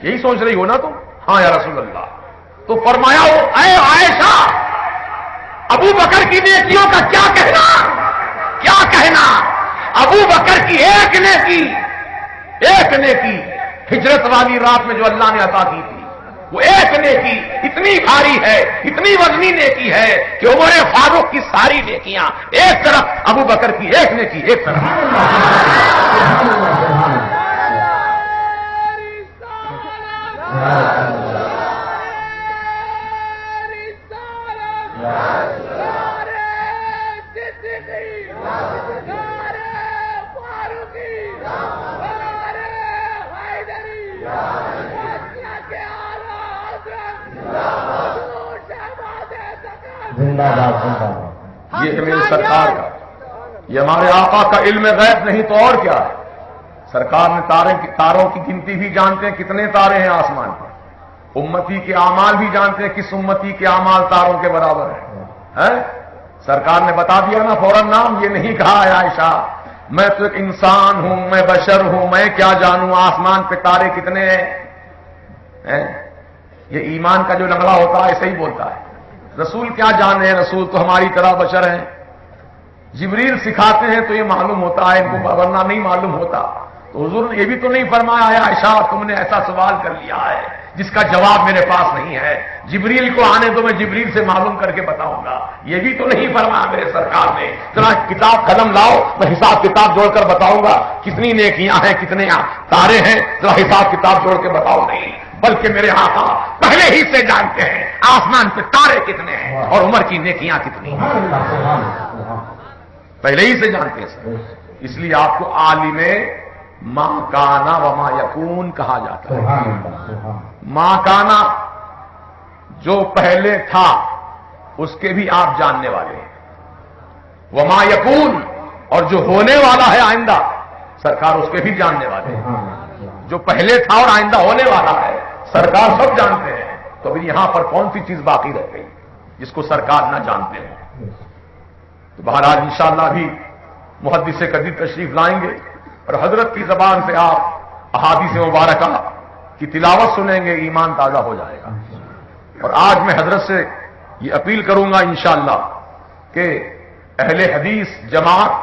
یہی سوچ رہی ہو نا تم؟ ہاں یا رسول اللہ. تو فرمایا اے عائشہ ابو بکر کی نیکیوں کا کیا کہنا؟ کیا کہنا؟ ابو بکر کی ایک نیکی ہجرت والی رات میں جو اللہ نے عطا کی تھی، وہ ایک نیکی اتنی بھاری ہے، اتنی وزنی نیکی ہے کہ عمر فاروق کی ساری نیکیاں ایک طرف، ابو بکر کی ایک نیکی ایک طرف. یہ ہے میری سرکار کا، یہ ہمارے آقا کا علم غیب نہیں تو اور کیا ہے. سرکار نے تاروں کی گنتی بھی جانتے ہیں کتنے تارے ہیں آسمان پر، امتی کے اعمال بھی جانتے ہیں کس امتی کے اعمال تاروں کے برابر ہیں. سرکار نے بتا دیا نا فوراً نام، یہ نہیں کہا ہے عائشہ میں تو ایک انسان ہوں، میں بشر ہوں، میں کیا جانوں آسمان پہ تارے کتنے ہیں. یہ ایمان کا جو لنگڑا ہوتا ہے ایسے ہی بولتا ہے. رسول کیا جانے ہیں، رسول تو ہماری طرح بشر ہیں. جبریل سکھاتے ہیں تو یہ معلوم ہوتا ہے، ان کو ورنہ نہیں معلوم ہوتا. تو حضور نے یہ بھی تو نہیں فرمایا ہے عائشہ تم نے ایسا سوال کر لیا ہے جس کا جواب میرے پاس نہیں ہے، جبریل کو آنے دو میں جبریل سے معلوم کر کے بتاؤں گا. یہ بھی تو نہیں فرمایا میرے سرکار نے ذرا کتاب قلم لاؤ میں حساب کتاب جوڑ کر بتاؤں گا کتنی نیکیاں ہیں کتنے تارے ہیں، ذرا حساب کتاب جوڑ کے بتاؤ. نہیں، بلکہ میرے آقا پہلے ہی سے جانتے ہیں آسمان پہ تارے کتنے ہیں اور عمر کی نیکیاں کتنی ہیں، پہلے ہی سے جانتے ہیں. اس لیے آپ کو عالم ما کانا و ما یکون کہا جاتا ہے. ما کانا جو پہلے تھا اس کے بھی آپ جاننے والے ہیں، وما یکون اور جو ہونے والا ہے آئندہ سرکار اس کے بھی جاننے والے ہیں. جو پہلے تھا اور آئندہ ہونے والا ہے سرکار سب جانتے ہیں. تو ابھی یہاں پر کون سی چیز باقی رہ گئی جس کو سرکار نہ جانتے ہیں؟ تو بہرحال انشاءاللہ بھی محدث قدیر تشریف لائیں گے اور حضرت کی زبان سے آپ احادیث مبارکہ کی تلاوت سنیں گے، ایمان تازہ ہو جائے گا. اور آج میں حضرت سے یہ اپیل کروں گا انشاءاللہ کہ اہل حدیث جماعت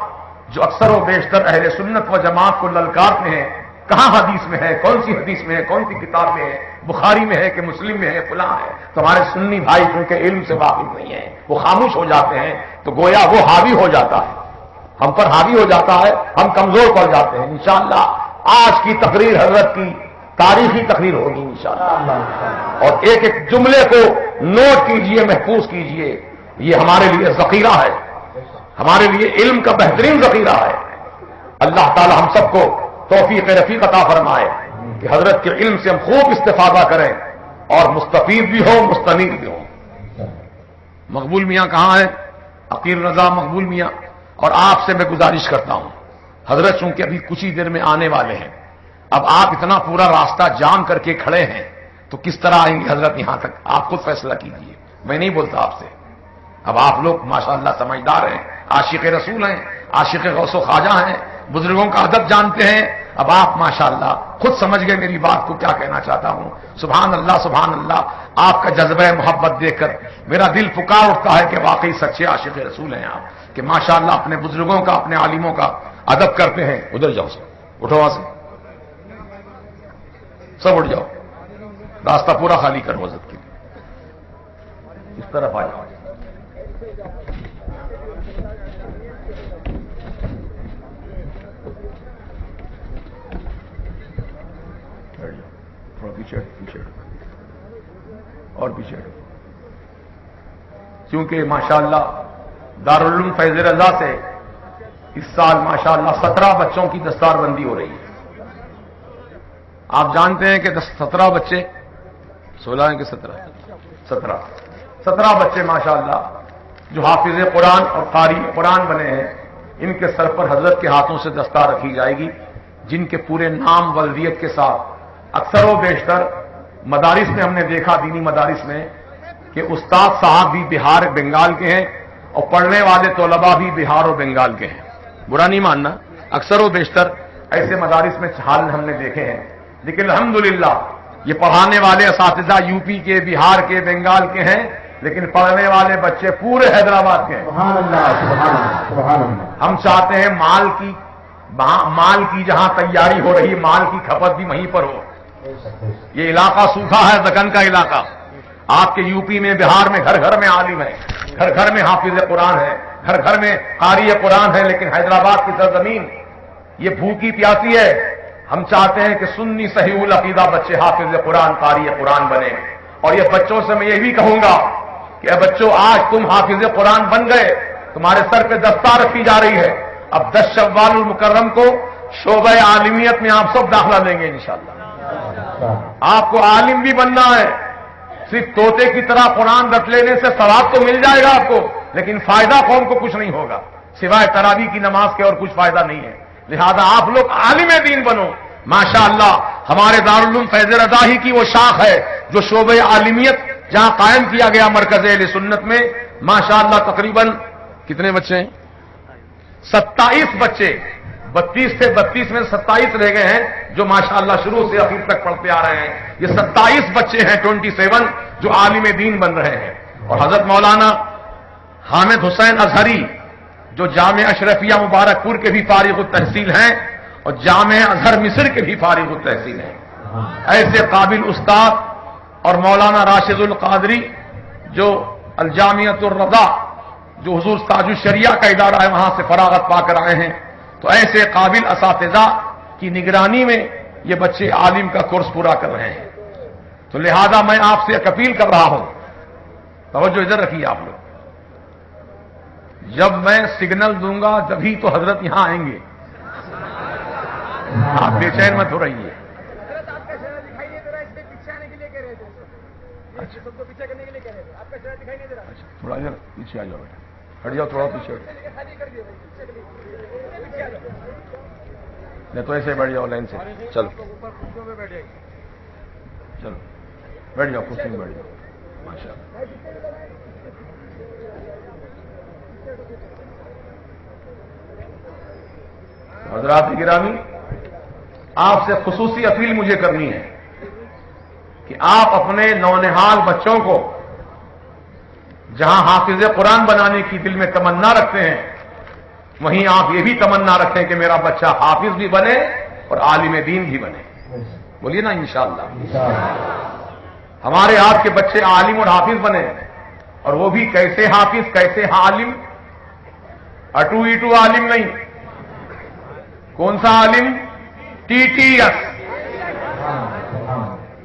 جو اکثر و بیشتر اہل سنت و جماعت کو للکارتے ہیں کہاں حدیث میں ہے، کون سی حدیث میں ہے، کون سی کتاب میں ہے، بخاری میں ہے کہ مسلم میں ہے فلاں ہے. تو ہمارے سنی بھائی کیونکہ علم سے واقف نہیں ہیں وہ خاموش ہو جاتے ہیں، تو گویا وہ حاوی ہو جاتا ہے، ہم پر حاوی ہو جاتا ہے، ہم کمزور پڑ جاتے ہیں. انشاءاللہ آج کی تقریر حضرت کی تاریخی تقریر ہوگی انشاءاللہ. اور ایک ایک جملے کو نوٹ کیجئے، محفوظ کیجئے. یہ ہمارے لیے ذخیرہ ہے، ہمارے لیے علم کا بہترین ذخیرہ ہے. اللہ تعالی ہم سب کو توفیق رفیق عطا فرمائے کہ حضرت کے علم سے ہم خوب استفادہ کریں اور مستفید بھی ہوں، مستنیر بھی ہوں. مقبول میاں کہاں ہے؟ عقیل رضا مقبول میاں. اور آپ سے میں گزارش کرتا ہوں، حضرت چونکہ ابھی کچھ ہی دیر میں آنے والے ہیں، اب آپ اتنا پورا راستہ جام کر کے کھڑے ہیں تو کس طرح آئیں گے حضرت یہاں تک؟ آپ خود فیصلہ کیجیے، میں نہیں بولتا آپ سے. اب آپ لوگ ماشاءاللہ سمجھدار ہیں، عاشق رسول ہیں، عاشق غوث و خواجہ ہیں، بزرگوں کا ادب جانتے ہیں. اب آپ ماشاءاللہ خود سمجھ گئے میری بات کو کیا کہنا چاہتا ہوں. سبحان اللہ سبحان اللہ. آپ کا جذبہ محبت دیکھ کر میرا دل پکار اٹھتا ہے کہ واقعی سچے عاشق رسول ہیں آپ، کہ ماشاءاللہ اپنے بزرگوں کا، اپنے عالموں کا ادب کرتے ہیں. ادھر جاؤ سب، اٹھو وہاں سے، سب اٹھ جاؤ، راستہ پورا خالی کرو حضرت کے لیے. اس طرف آ جاؤ. تھوڑا پیچھے پیچھے اور پیچھے. کیونکہ ماشاءاللہ دارالعلوم فیض رضا سے اس سال ماشاءاللہ 17 بچوں کی دستار بندی ہو رہی ہے. آپ جانتے ہیں کہ 17 بچے، 16 ہیں کہ 17 بچے ماشاءاللہ جو حافظ قرآن اور قاری قرآن بنے ہیں، ان کے سر پر حضرت کے ہاتھوں سے دستار رکھی جائے گی، جن کے پورے نام ولدیت کے ساتھ. اکثر و بیشتر مدارس میں ہم نے دیکھا، دینی مدارس میں، کہ استاد صاحب بھی بہار بنگال کے ہیں اور پڑھنے والے طلباء بھی بہار و بنگال کے ہیں. برا نہیں ماننا، اکثر و بیشتر ایسے مدارس میں حال ہم نے دیکھے ہیں. لیکن الحمدللہ یہ پڑھانے والے اساتذہ یو پی کے، بہار کے، بنگال کے ہیں، لیکن پڑھنے والے بچے پورے حیدرآباد کے ہیں. سبحان اللہ سبحان اللہ سبحان اللہ. ہم چاہتے ہیں مال کی جہاں تیاری ہو رہی، مال کی کھپت بھی وہیں پر ہو. یہ علاقہ سوکھا ہے، دکن کا علاقہ. آپ کے یو پی میں، بہار میں گھر گھر میں عالم ہے، گھر گھر میں حافظ قرآن ہے، گھر گھر میں قاری قرآن ہے، لیکن حیدرآباد کی سرزمین یہ بھوکی پیاسی ہے. ہم چاہتے ہیں کہ سنی صحیح العقیدہ بچے حافظ قرآن، قاری قرآن بنے. اور یہ بچوں سے میں یہ بھی کہوں گا کہ اے بچوں، آج تم حافظ قرآن بن گئے، تمہارے سر پہ دستار رکھی جا رہی ہے. اب 10 شوال المکرم کو شعبہ عالمیت میں آپ سب داخلہ لیں گے انشاءاللہ. آپ کو عالم بھی بننا ہے. صرف طوطے کی طرح قرآن رٹ لینے سے ثواب تو مل جائے گا آپ کو، لیکن فائدہ قوم کو کچھ نہیں ہوگا، سوائے تراویح کی نماز کے اور کچھ فائدہ نہیں ہے. لہذا آپ لوگ عالم دین بنو. ماشاءاللہ ہمارے دارالعلوم فیض رضا ہی کی وہ شاخ ہے جو شعبہ عالمیت جہاں قائم کیا گیا مرکز اہل سنت میں. ماشاءاللہ تقریباً کتنے بچے ہیں؟ 27 بچے. 32 سے 32 میں 27 رہ گئے ہیں جو ماشاءاللہ شروع سے اخیر تک پڑھتے آ رہے ہیں. یہ 27 بچے ہیں 27 جو عالم دین بن رہے ہیں. اور حضرت مولانا حامد حسین ازہری جو جامع اشرفیہ مبارک پور کے بھی فارغ التحصیل ہیں اور جامع ازہر مصر کے بھی فارغ التحصیل ہیں. ایسے قابل استاد. اور مولانا راشد القادری جو الجامعۃ الرضا جو حضور تاج الشریعہ کا ادارہ ہے وہاں سے فراغت پا کر آئے ہیں. تو ایسے قابل اساتذہ کی نگرانی میں یہ بچے عالم کا کورس پورا کر رہے ہیں. تو لہذا میں آپ سے ایک اپیل کر رہا ہوں، توجہ ادھر رکھیے آپ لوگ. جب میں سگنل دوں گا تبھی تو حضرت یہاں آئیں گے. آپ بے چین مت ہو رہی ہے. تھوڑا ادھر پیچھے آ جاؤ بیٹا، ہٹ جاؤ تھوڑا پیچھے. نہیں تو ایسے بیٹھ جاؤ لائن سے. چلو چلو بیٹھ جاؤ، کرسی میں بیٹھ جاؤ. ماشاء اللہ. حضرات گرامی، آپ سے خصوصی اپیل مجھے کرنی ہے کہ آپ اپنے نونہال بچوں کو جہاں حافظ قرآن بنانے کی دل میں تمنا رکھتے ہیں، وہیں آپ یہ بھی تمنا رکھیں کہ میرا بچہ حافظ بھی بنے اور عالم دین بھی بنے. بولیے نا انشاءاللہ. ہمارے آپ کے بچے عالم اور حافظ بنے، اور وہ بھی کیسے حافظ کیسے عالم. اٹو ایٹو عالم نہیں. کون سا عالم؟ TTS.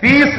30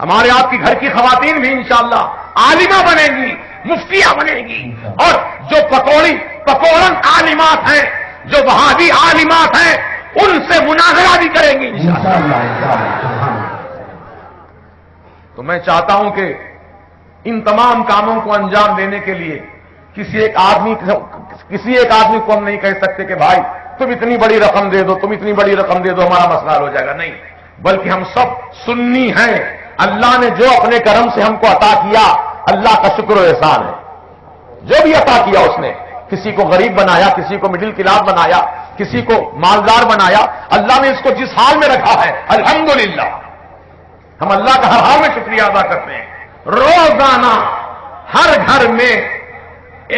ہمارے آپ کی گھر کی خواتین بھی انشاءاللہ عالمہ بنیں گی، مفتیاں بنیں گی، اور جو پکوڑن عالمات ہیں، جو وہابی عالمات ہیں، ان سے مناظرہ بھی کریں گی انشاءاللہ۔ تو میں چاہتا ہوں کہ ان تمام کاموں کو انجام دینے کے لیے کسی ایک آدمی کو ہم نہیں کہہ سکتے کہ بھائی تم اتنی بڑی رقم دے دو، تم اتنی بڑی رقم دے دو، ہمارا مسئلہ حل ہو جائے گا، نہیں، بلکہ ہم سب سنی ہیں۔ اللہ نے جو اپنے کرم سے ہم کو عطا کیا، اللہ کا شکر و احسان ہے۔ جو بھی عطا کیا اس نے، کسی کو غریب بنایا، کسی کو مڈل کلاس بنایا، کسی کو مالدار بنایا، اللہ نے اس کو جس حال میں رکھا ہے الحمدللہ ہم اللہ کا ہر حال میں شکریہ ادا کرتے ہیں۔ روزانہ ہر گھر میں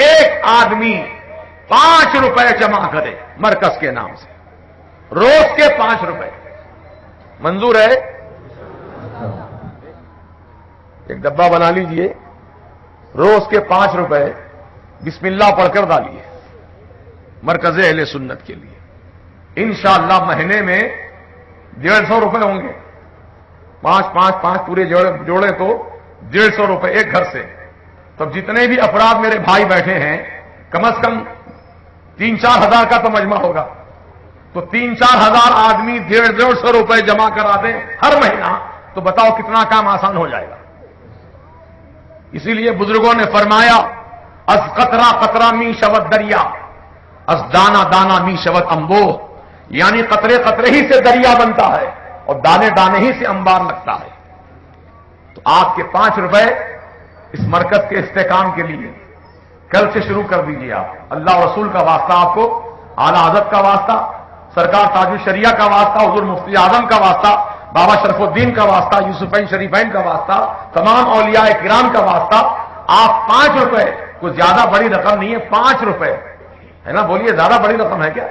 ایک آدمی 5 روپے جمع کرے مرکز کے نام سے، روز کے 5 روپے منظور ہے؟ ایک ڈبہ بنا لیجئے، روز کے 5 روپے بسم اللہ پڑھ کر ڈالیے مرکز اہل سنت کے لیے، انشاءاللہ مہینے میں 150 روپے ہوں گے۔ 5 پورے جوڑے تو 150 روپے ایک گھر سے۔ تب جتنے بھی افراد میرے بھائی بیٹھے ہیں، کم از کم 3-4 ہزار کا تو مجمع ہوگا، تو 3-4 ہزار آدمی 150 روپے جمع کرا دیں ہر مہینہ، تو بتاؤ کتنا کام آسان ہو جائے گا۔ اسی لیے بزرگوں نے فرمایا از قطرہ قطرہ می شود دریا، از دانا دانا می شود انبو، یعنی قطرے قطرے ہی سے دریا بنتا ہے اور دانے دانے ہی سے انبار لگتا ہے۔ تو آپ کے 5 روپے اس مرکز کے استحکام کے لیے کل سے شروع کر دیجیے۔ آپ اللہ رسول کا واسطہ، آپ کو اعلیٰ حضرت کا واسطہ، سرکار تاج الشریعہ کا واسطہ، حضور مفتی اعظم کا واسطہ، بابا شرف الدین کا واسطہ، یوسفین شریفین کا واسطہ، تمام اولیاء کرام کا واسطہ، آپ 5 روپے، کوئی زیادہ بڑی رقم نہیں ہے، 5 روپے ہے نا، بولیے زیادہ بڑی رقم ہے کیا؟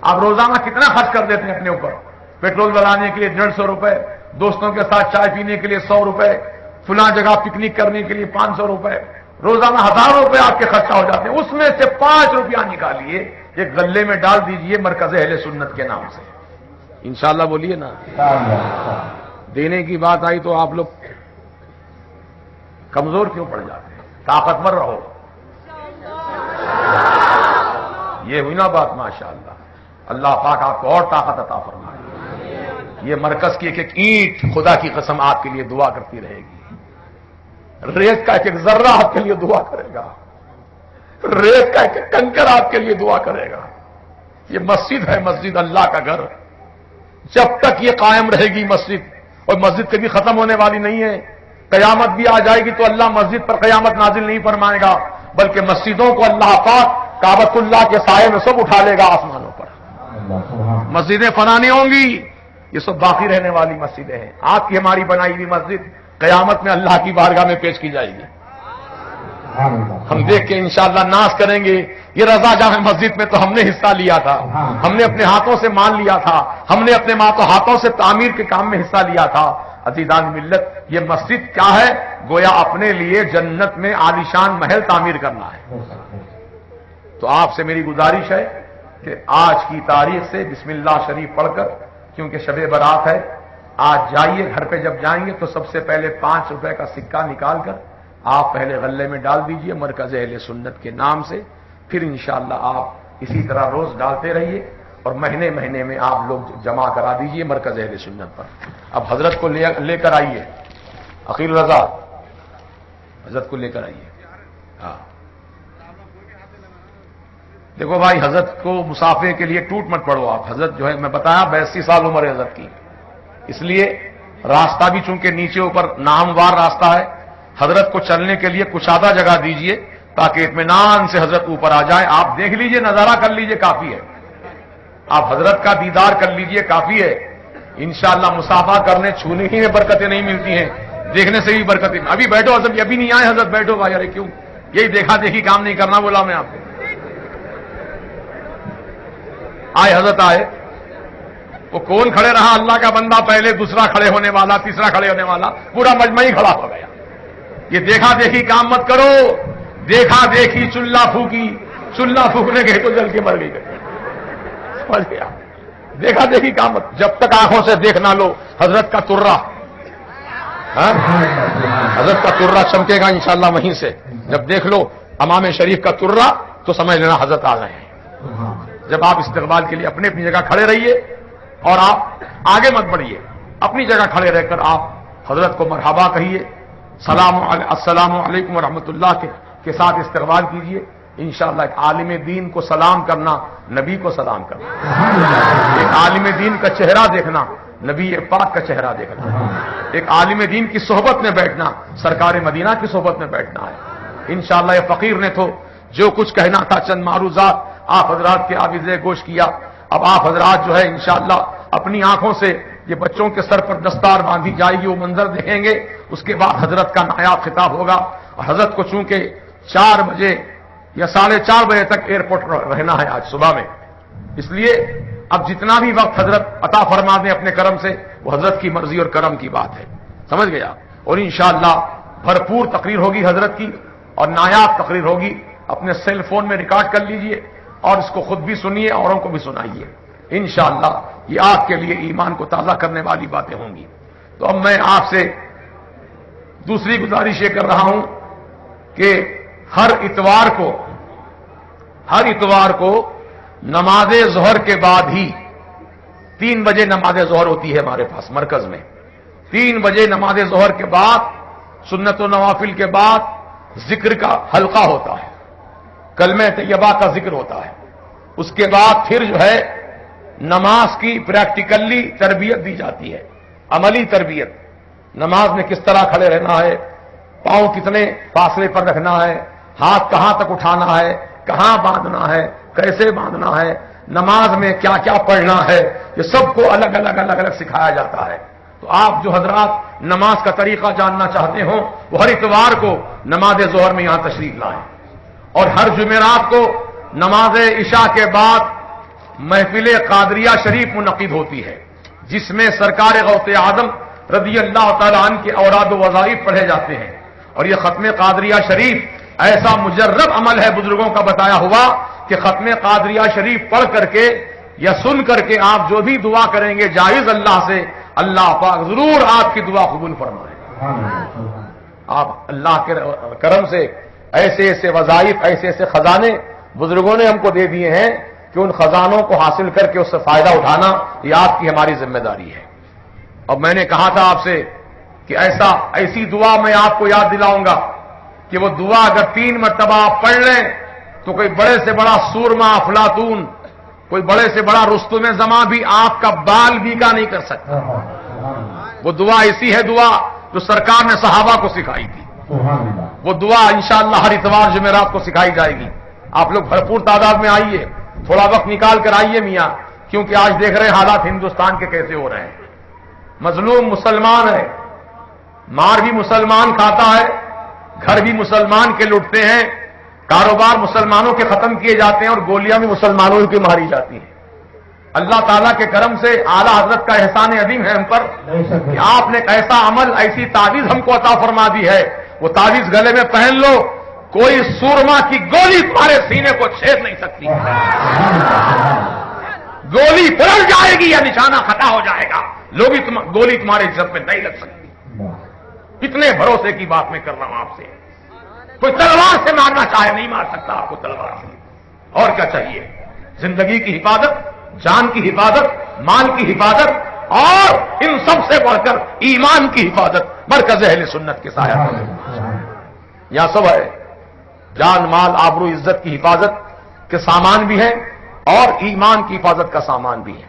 آپ روزانہ کتنا خرچ کر دیتے ہیں اپنے اوپر؟ پیٹرول ڈلانے کے لیے 150 روپے، دوستوں کے ساتھ چائے پینے کے لیے 100 روپے، فلاں جگہ پکنک کرنے کے لیے 500 روپے، روزانہ 1000 روپے آپ کے خرچہ ہو جاتے ہیں۔ اس میں سے 5 روپیہ نکالیے، ایک غلے میں ڈال دیجئے مرکز اہل سنت کے نام سے، انشاءاللہ بولیے نا۔ دینے کی بات آئی تو آپ لوگ کمزور کیوں پڑ جاتے ہیں؟ طاقتور رہو، یہ ہوئی نا بات، ماشاءاللہ اللہ پاک آپ کو اور طاقت عطا فرمائے۔ یہ مرکز کی ایک ایک اینٹ خدا کی قسم آپ کے لیے دعا کرتی رہے گی، ریت کا ایک ایک ذرہ آپ کے لیے دعا کرے گا، ریت کا ایک ایک کنکر آپ کے لیے دعا کرے گا۔ یہ مسجد ہے، مسجد اللہ کا گھر، جب تک یہ قائم رہے گی مسجد، اور مسجد کبھی ختم ہونے والی نہیں ہے، قیامت بھی آ جائے گی تو اللہ مسجد پر قیامت نازل نہیں فرمائے گا، بلکہ مسجدوں کو اللہ پاک کعبۃ اللہ کے سائے میں سب اٹھا لے گا آسمانوں پر۔ مسجدیں فنا نہیں ہوں گی، یہ سب باقی رہنے والی مسجدیں ہیں۔ آپ کی ہماری بنائی ہوئی مسجد قیامت میں اللہ کی بارگاہ میں پیش کی جائے گی، ہم دیکھ کے انشاءاللہ ناز کریں گے، یہ رضا جامع مسجد میں تو ہم نے حصہ لیا تھا، ہم نے اپنے ہاتھوں سے مان لیا تھا، ہم نے اپنے ہاتھوں سے تعمیر کے کام میں حصہ لیا تھا۔ عزیزان ملت، یہ مسجد کیا ہے؟ گویا اپنے لیے جنت میں عالیشان محل تعمیر کرنا ہے۔ تو آپ سے میری گزارش ہے کہ آج کی تاریخ سے بسم اللہ شریف پڑھ کر، کیونکہ شب برات ہے، آج جائیے، گھر پہ جب جائیں گے تو سب سے پہلے 5 روپے کا سکہ نکال کر آپ پہلے غلے میں ڈال دیجئے مرکز اہل سنت کے نام سے، پھر انشاءاللہ آپ اسی طرح روز ڈالتے رہیے، اور مہینے مہینے میں آپ لوگ جمع کرا دیجئے مرکز اہل سنت پر۔ اب حضرت کو لے کر آئیے، عقیل رضا حضرت کو لے کر آئیے۔ ہاں دیکھو بھائی، حضرت کو مسافے کے لیے ٹوٹ مت پڑو آپ، حضرت جو ہے میں بتایا 82 سال عمر ہے حضرت کی، اس لیے راستہ بھی چونکہ نیچے اوپر ناموار راستہ ہے، حضرت کو چلنے کے لیے کشادہ جگہ دیجئے تاکہ اطمینان سے حضرت اوپر آ جائے۔ آپ دیکھ لیجئے، نظارہ کر لیجئے، کافی ہے، آپ حضرت کا دیدار کر لیجئے، کافی ہے۔ انشاءاللہ مسافہ کرنے چھونے ہی میں برکتیں نہیں ملتی ہیں، دیکھنے سے بھی برکتیں۔ ابھی بیٹھو حضرت، ابھی نہیں آئے حضرت، بیٹھو بھائی، ارے کیوں، یہی دیکھا دیکھی کام نہیں کرنا بولا میں آپ کو۔ آئے حضرت آئے، وہ کون کھڑے رہا؟ اللہ کا بندہ پہلے، دوسرا کھڑے ہونے والا، تیسرا کھڑے ہونے والا، پورا مجمع ہی کھڑا ہو گیا۔ یہ دیکھا دیکھی کام مت کرو، دیکھا دیکھی چلہ پھونکی، چلہ پھونکنے گئے تو جل کے مر گئی، سمجھ گیا؟ دیکھا دیکھی کام مت، جب تک آنکھوں سے دیکھ نہ لو حضرت کا ترہ، ہاں؟ حضرت کا ترہ چمکے گا انشاءاللہ وہیں سے. جب دیکھ لو امام شریف کا ترہ تو سمجھ لینا حضرت آ گئے ہیں. جب آپ استقبال کے لیے اپنی اپنی جگہ کھڑے رہیے اور آپ آگے مت بڑھیے, اپنی جگہ کھڑے رہ کر آپ حضرت کو مرحبا کہیے, السلام علیکم ورحمۃ اللہ کے ساتھ استقبال کیجیے. انشاءاللہ ایک عالم دین کو سلام کرنا نبی کو سلام کرنا, ایک عالم دین کا چہرہ دیکھنا نبی پاک کا چہرہ دیکھنا, ایک عالم دین کی صحبت میں بیٹھنا سرکار مدینہ کی صحبت میں بیٹھنا ہے. انشاءاللہ یہ فقیر نے تو جو کچھ کہنا تھا چند معروضات آپ حضرات کے آویزے گوش کیا. اب آپ حضرات جو ہے انشاءاللہ اپنی آنکھوں سے یہ بچوں کے سر پر دستار باندھی جائے گی وہ منظر دیکھیں گے. اس کے بعد حضرت کا نایاب خطاب ہوگا. اور حضرت کو چونکہ 4 بجے یا 4:30 بجے تک ایئرپورٹ رہنا ہے آج صبح میں, اس لیے اب جتنا بھی وقت حضرت عطا فرما دیں اپنے کرم سے وہ حضرت کی مرضی اور کرم کی بات ہے. سمجھ گیا؟ اور انشاءاللہ بھرپور تقریر ہوگی حضرت کی اور نایاب تقریر ہوگی. اپنے سیل فون میں ریکارڈ کر لیجئے اور اس کو خود بھی سنیے اوروں کو بھی سنائیے. انشاءاللہ یہ آپ کے لیے ایمان کو تازہ کرنے والی باتیں ہوں گی. تو اب میں آپ سے دوسری گزارش یہ کر رہا ہوں کہ ہر اتوار کو نماز ظہر کے بعد ہی 3 بجے نماز ظہر ہوتی ہے ہمارے پاس مرکز میں. 3 بجے نماز ظہر کے بعد سنت و نوافل کے بعد ذکر کا حلقہ ہوتا ہے, کلمہ طیبہ کا ذکر ہوتا ہے. اس کے بعد پھر جو ہے نماز کی پریکٹیکلی تربیت دی جاتی ہے, عملی تربیت. نماز میں کس طرح کھڑے رہنا ہے, پاؤں کتنے فاصلے پر رکھنا ہے, ہاتھ کہاں تک اٹھانا ہے, کہاں باندھنا ہے, کیسے باندھنا ہے, نماز میں کیا کیا پڑھنا ہے, یہ سب کو الگ الگ سکھایا جاتا ہے. تو آپ جو حضرات نماز کا طریقہ جاننا چاہتے ہوں وہ ہر اتوار کو نماز ظہر میں یہاں تشریف لائیں. اور ہر جمعرات کو نماز عشاء کے بعد محفل قادریہ شریف منعقد ہوتی ہے جس میں سرکار غوث اعظم رضی اللہ تعالیٰ عنہ کے اوراد و وظائف پڑھے جاتے ہیں. اور یہ ختم قادریہ شریف ایسا مجرب عمل ہے بزرگوں کا بتایا ہوا کہ ختم قادریہ شریف پڑھ کر کے یا سن کر کے آپ جو بھی دعا کریں گے جائز اللہ سے, اللہ پاک ضرور آپ کی دعا قبول فرمائے. آپ اللہ کے کرم سے ایسے ایسے وظائف ایسے ایسے خزانے بزرگوں نے ہم کو دے دیے ہیں کہ ان خزانوں کو حاصل کر کے اس سے فائدہ اٹھانا یہ آپ کی ہماری ذمہ داری ہے. اور میں نے کہا تھا آپ سے کہ ایسی دعا میں آپ کو یاد دلاؤں گا کہ وہ دعا اگر 3 مرتبہ آپ پڑھ لیں تو کوئی بڑے سے بڑا سورما افلاطون, کوئی بڑے سے بڑا رستم زماں بھی آپ کا بال بیکا نہیں کر سکتا. وہ دعا ایسی ہے دعا جو سرکار نے صحابہ کو سکھائی تھی. وہ دعا انشاءاللہ ہر اتوار جمعرات کو سکھائی جائے گی. آپ لوگ بھرپور تعداد میں آئیے, تھوڑا وقت نکال کر آئیے میاں, کیونکہ آج دیکھ رہے ہیں حالات ہندوستان کے کیسے ہو رہے ہیں. مظلوم مسلمان ہے, مار بھی مسلمان کھاتا ہے, گھر بھی مسلمان کے لٹتے ہیں, کاروبار مسلمانوں کے ختم کیے جاتے ہیں اور گولیاں بھی مسلمانوں کی ماری جاتی ہیں. اللہ تعالیٰ کے کرم سے اعلیٰ حضرت کا احسان عظیم ہے ہم پر کہ آپ نے ایک ایسا عمل ایسی تعویذ ہم کو عطا فرما دی ہے. وہ تعویذ گلے میں پہن لو, کوئی سورما کی گولی تمہارے سینے کو چھید نہیں سکتی. گولی پلٹ جائے گی یا نشانہ خطا ہو جائے گا, گولی تمہارے جسم میں نہیں لگ سکتی. کتنے بھروسے کی بات میں کر رہا ہوں آپ سے. کوئی تلوار سے مارنا چاہے نہیں مار سکتا آپ کو تلوار سے. اور کیا چاہیے؟ زندگی کی حفاظت, جان کی حفاظت, مال کی حفاظت اور ان سب سے بڑھ کر ایمان کی حفاظت مرکز اہل سنت کے سایہ یہاں سب ہے. جان مال آبرو عزت کی حفاظت کے سامان بھی ہیں اور ایمان کی حفاظت کا سامان بھی ہے.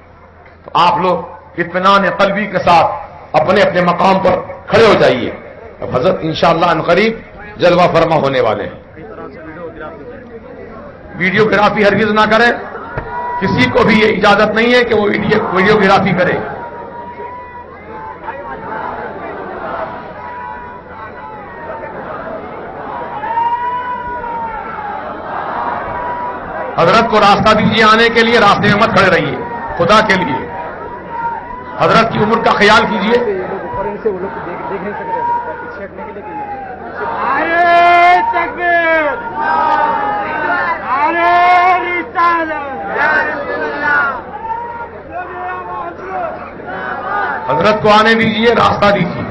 تو آپ لوگ اطمینان قلبی کے ساتھ اپنے اپنے مقام پر کھڑے ہو جائیے. اب حضرت انشاءاللہ عنقریب جلوہ فرما ہونے والے ہیں. ویڈیوگرافی ہرگز نہ کریں, کسی کو بھی یہ اجازت نہیں ہے کہ وہ ویڈیوگرافی کرے. حضرت کو راستہ دیجیے آنے کے لیے, راستے میں مت کھڑے رہیے خدا کے لیے. حضرت کی عمر کا خیال کیجیے. حضرت کو آنے دیجیے, راستہ دیجیے.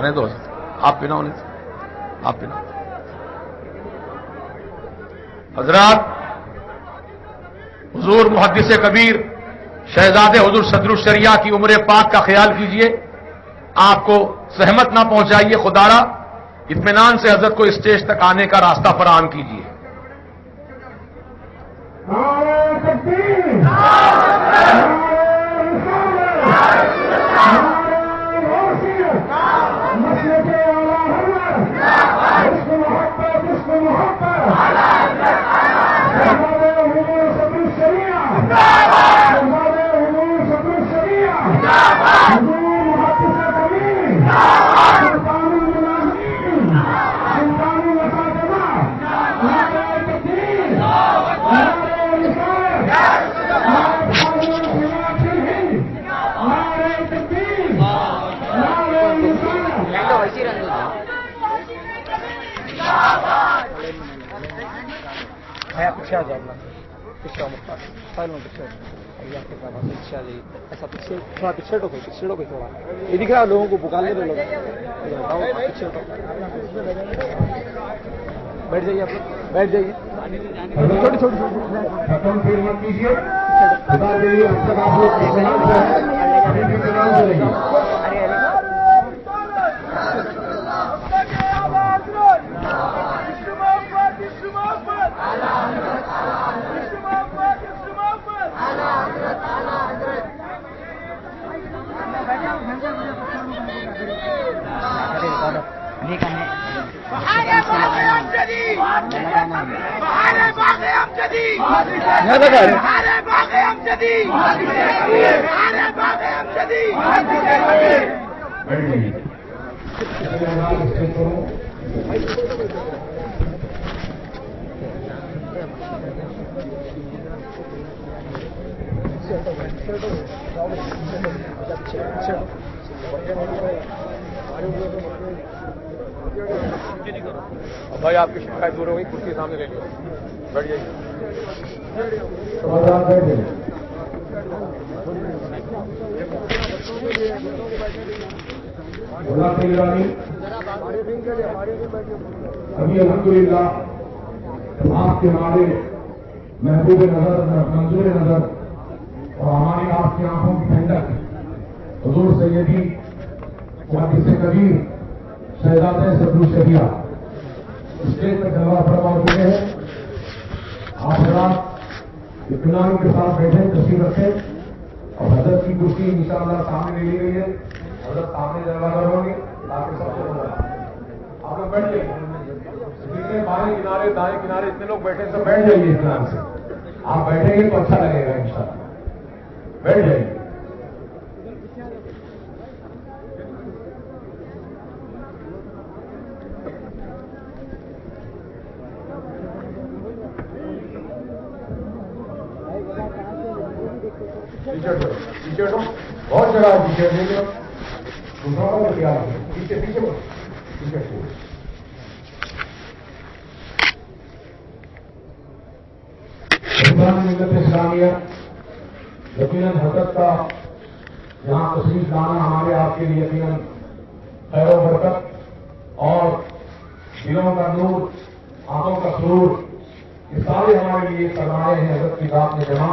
رہے دو آپ پہ نہ ہونے سے آپ پہ نہ. حضرات، حضور محدث کبیر شہزادے حضور صدر الشریعہ کی عمر پاک کا خیال کیجئے. آپ کو زحمت نہ پہنچائیے، خدارا اطمینان سے حضرت کو اسٹیج تک آنے کا راستہ فراہم کیجئے. پیچھے آ جاؤ، پیچھے پیچھے ایسا پیچھے تھوڑا پیچھے ہٹو تھوڑا یہ دکھ رہا ہے لوگوں کو پکارنے دو. لوگ پیچھے ہٹو، بیٹھ جائیے، آپ بیٹھ جائیے. چھوٹی چھوٹی بھائی آپ کی شکایت دور ہو گئی، کرسی سامنے لے لو، بیٹھ جائیے. ابھی الحمدللہ آپ کے ہمارے محبوب نظر، منظور نظر اور ہماری آپ کی آنکھوں کی ٹھنڈک حضور سیدی محدث کبیر شہزادہ صدر الشریعہ اسٹیج پہ جلوہ فرما چکے ہیں. آپ حضرات اطمینان کے ساتھ بیٹھے تشریف رکھیں اور حضرت کی کرسی انشاءاللہ سامنے لے لی گئی ہے. حضرت سامنے جلوہ ہوں گے تاکہ سب کو آپ لوگ بیٹھ جائیے. جتنے بائیں کنارے دائیں کنارے اتنے لوگ بیٹھے سب بیٹھ جائیے اطمینان سے. آپ بیٹھیں گے تو اچھا لگے گا انشاءاللہ. بیٹھ جائیے. بہت جگہ پیچھے دیکھو، پیچھے پیچھے پیچھے. ملت اسلامیہ یقیناً حضرت کا یہاں تشریف لانا ہمارے آپ کے لیے یقیناً خیر و برکت اور دلوں کا نور، آنکھوں کا سرور، یہ سارے ہمارے لیے سرمایہ ہیں حضرت کی ذات میں جمع.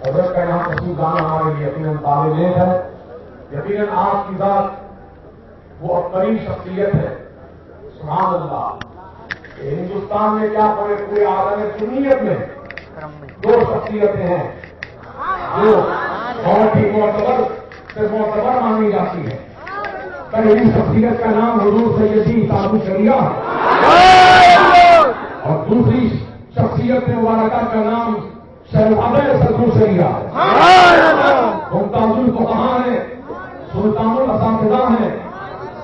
حضرت کا یہاں تشریف لانا ہمارے لیے یقیناً قابل ہے. یقیناً آپ کی ذات وہ قریب شخصیت ہے. سبحان اللہ. ہندوستان میں کیا پورے عالم دنیا میں دو شخصیتیں ہیں جو بہت ہی معتبر سے معتبر مانی جاتی ہے. پہلی شخصیت کا نام حضور سیدی صدر الشریعہ اور دوسری شخصیت مبارکہ کا نام شہزادہ صدر الشریعہ. ممتاز الفقہاء ہیں، سلطان الاساتذہ ہیں.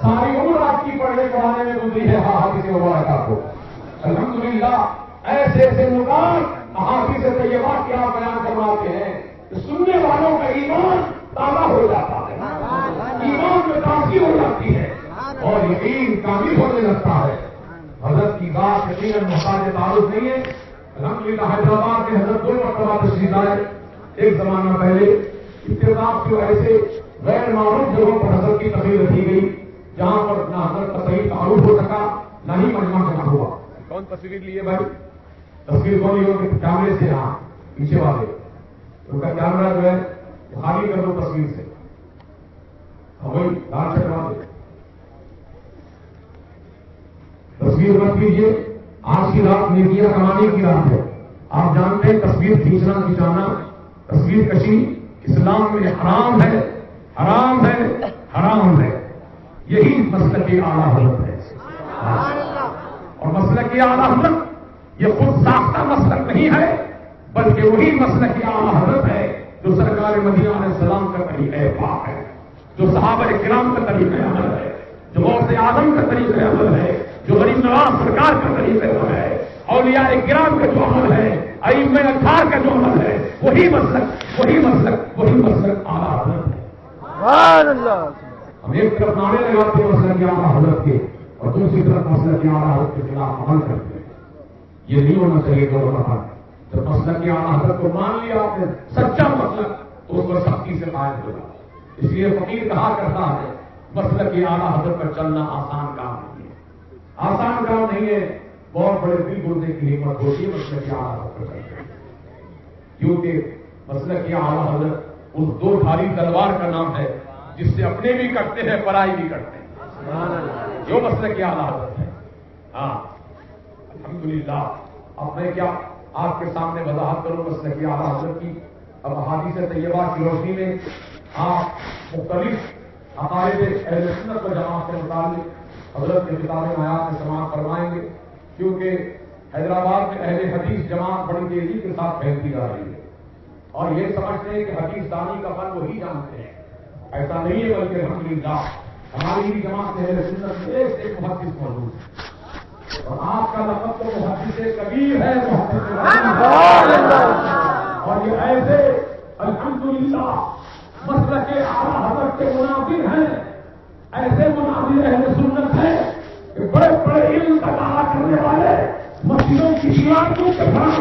ساری عمر آپ کی پڑھنے پڑھانے میں گزری ہے حدیث مبارکہ کو. الحمدللہ ایسے ایسے مقام احادیث طیبہ کی آپ بیان کرواتے ہیں کہ سننے والوں کا ایمان تازہ ہو جاتا ہے، ایمان میں تازگی ہو جاتی ہے اور یقین کامل ہونے لگتا ہے. حضرت کی بات یقیناً محتاج تعارف نہیں ہے. الحمدللہ حیدرآباد میں حضرت دو مرتبہ تشریف لائے. ایک زمانہ پہلے اتفاق جو ایسے غیر معروف جگہوں پر حضرت کی تقریر رکھی گئی جہاں پر نہ حضرت کا صحیح تعارف ہو سکا نہ ہی مجمع جمع ہوا. کون تصویر لیے بھائی؟ تصویر کون لی ہوگی؟ کیمرے سے. ہاں پیچھے والے ان کا کیمرہ جو ہے خالی کر دو تصویر سے. وہی لال چکرا دے تصویر مت کیجیے. آج کی رات نیکیاں کمانے کی رات ہے. آپ جانتے ہیں تصویر کھینچنا کھینچانا تصویر کشی اسلام میں حرام ہے، حرام ہے، حرام ہے. یہی مسلک اعلیٰ حضرت ہے. اور مسلک اعلیٰ حضرت یہ خود ساختہ مسلک نہیں ہے، بلکہ وہی مسلک اعلیٰ حضرت ہے جو سرکار مدینہ علیہ السلام کا طریقہ پاک ہے، جو صحابہ کرام کا طریقہ عمل ہے، جو غوث اعظم کا طریقہ عمل ہے، جو غریب نواز سرکار کا طریقہ عمل ہے، اولیاء کرام کا جو عمل ہے، ائمہ اطہار کا جو عمل ہے، وہی مسلک اعلیٰ حضرت ہے. سبحان اللہ. ہم ایک طرف نعرے لگاتے ہیں مسلک اعلیٰ حضرت کے اور دوسری طرف مسلک اعلیٰ حضرت کے خلاف عمل کرتے ہیں. یہ نہیں ہونا چاہیے. دونوں کا جب مسلک اعلیٰ حضرت کو مان لیا آپ نے سچا مسلک تو اس پر سختی سے قائم ہوگا. اس لیے فقیر کہا کرتا ہے مسلک اعلیٰ حضرت پر چلنا آسان کام نہیں ہے. آسان کام نہیں ہے. بہت بڑے دل گردے کی ہمت ہوتی ہے مسلک اعلیٰ حضرت پر چلتے کیونکہ مسلک اعلیٰ حضرت اس دو دھاری تلوار کا نام ہے جس سے اپنے بھی کٹتے ہیں پرائی بھی کٹتے ہیں. جو مسلک اعلیٰ حضرت ہے. ہاں الحمدللہ. اب میں کیا آپ کے سامنے وضاحت کروں مسلک اعلیٰ حضرت کی. اب احادیث طیبہ کی روشنی میں آپ مختلف عقائد اہل سنت و جماعت کے متعلق حضرت کے کتاب آیات میں سماعت فرمائیں گے کیونکہ حیدرآباد میں اہل حدیث جماعت بڑی تیزی کے ساتھ پھیلتی جا رہی ہے اور یہ سمجھتے ہیں کہ حدیث دانی کا فن وہی جانتے ہیں. ایسا نہیں ہے بلکہ الحمدللہ ہماری ہی جماعت میں اہل سنت میں ایک محدث موجود ہے اور آپ کا لقب تو محدث کبیر ہے. اور یہ ایسے الحمدللہ مسلک اعلیٰ حضرت کے مناظر ہیں، ایسے مناظر اہل سنت ہیں کہ بڑے بڑے علم کا دعویٰ کرنے والے مسجدوں کی عمارتوں کے خلاف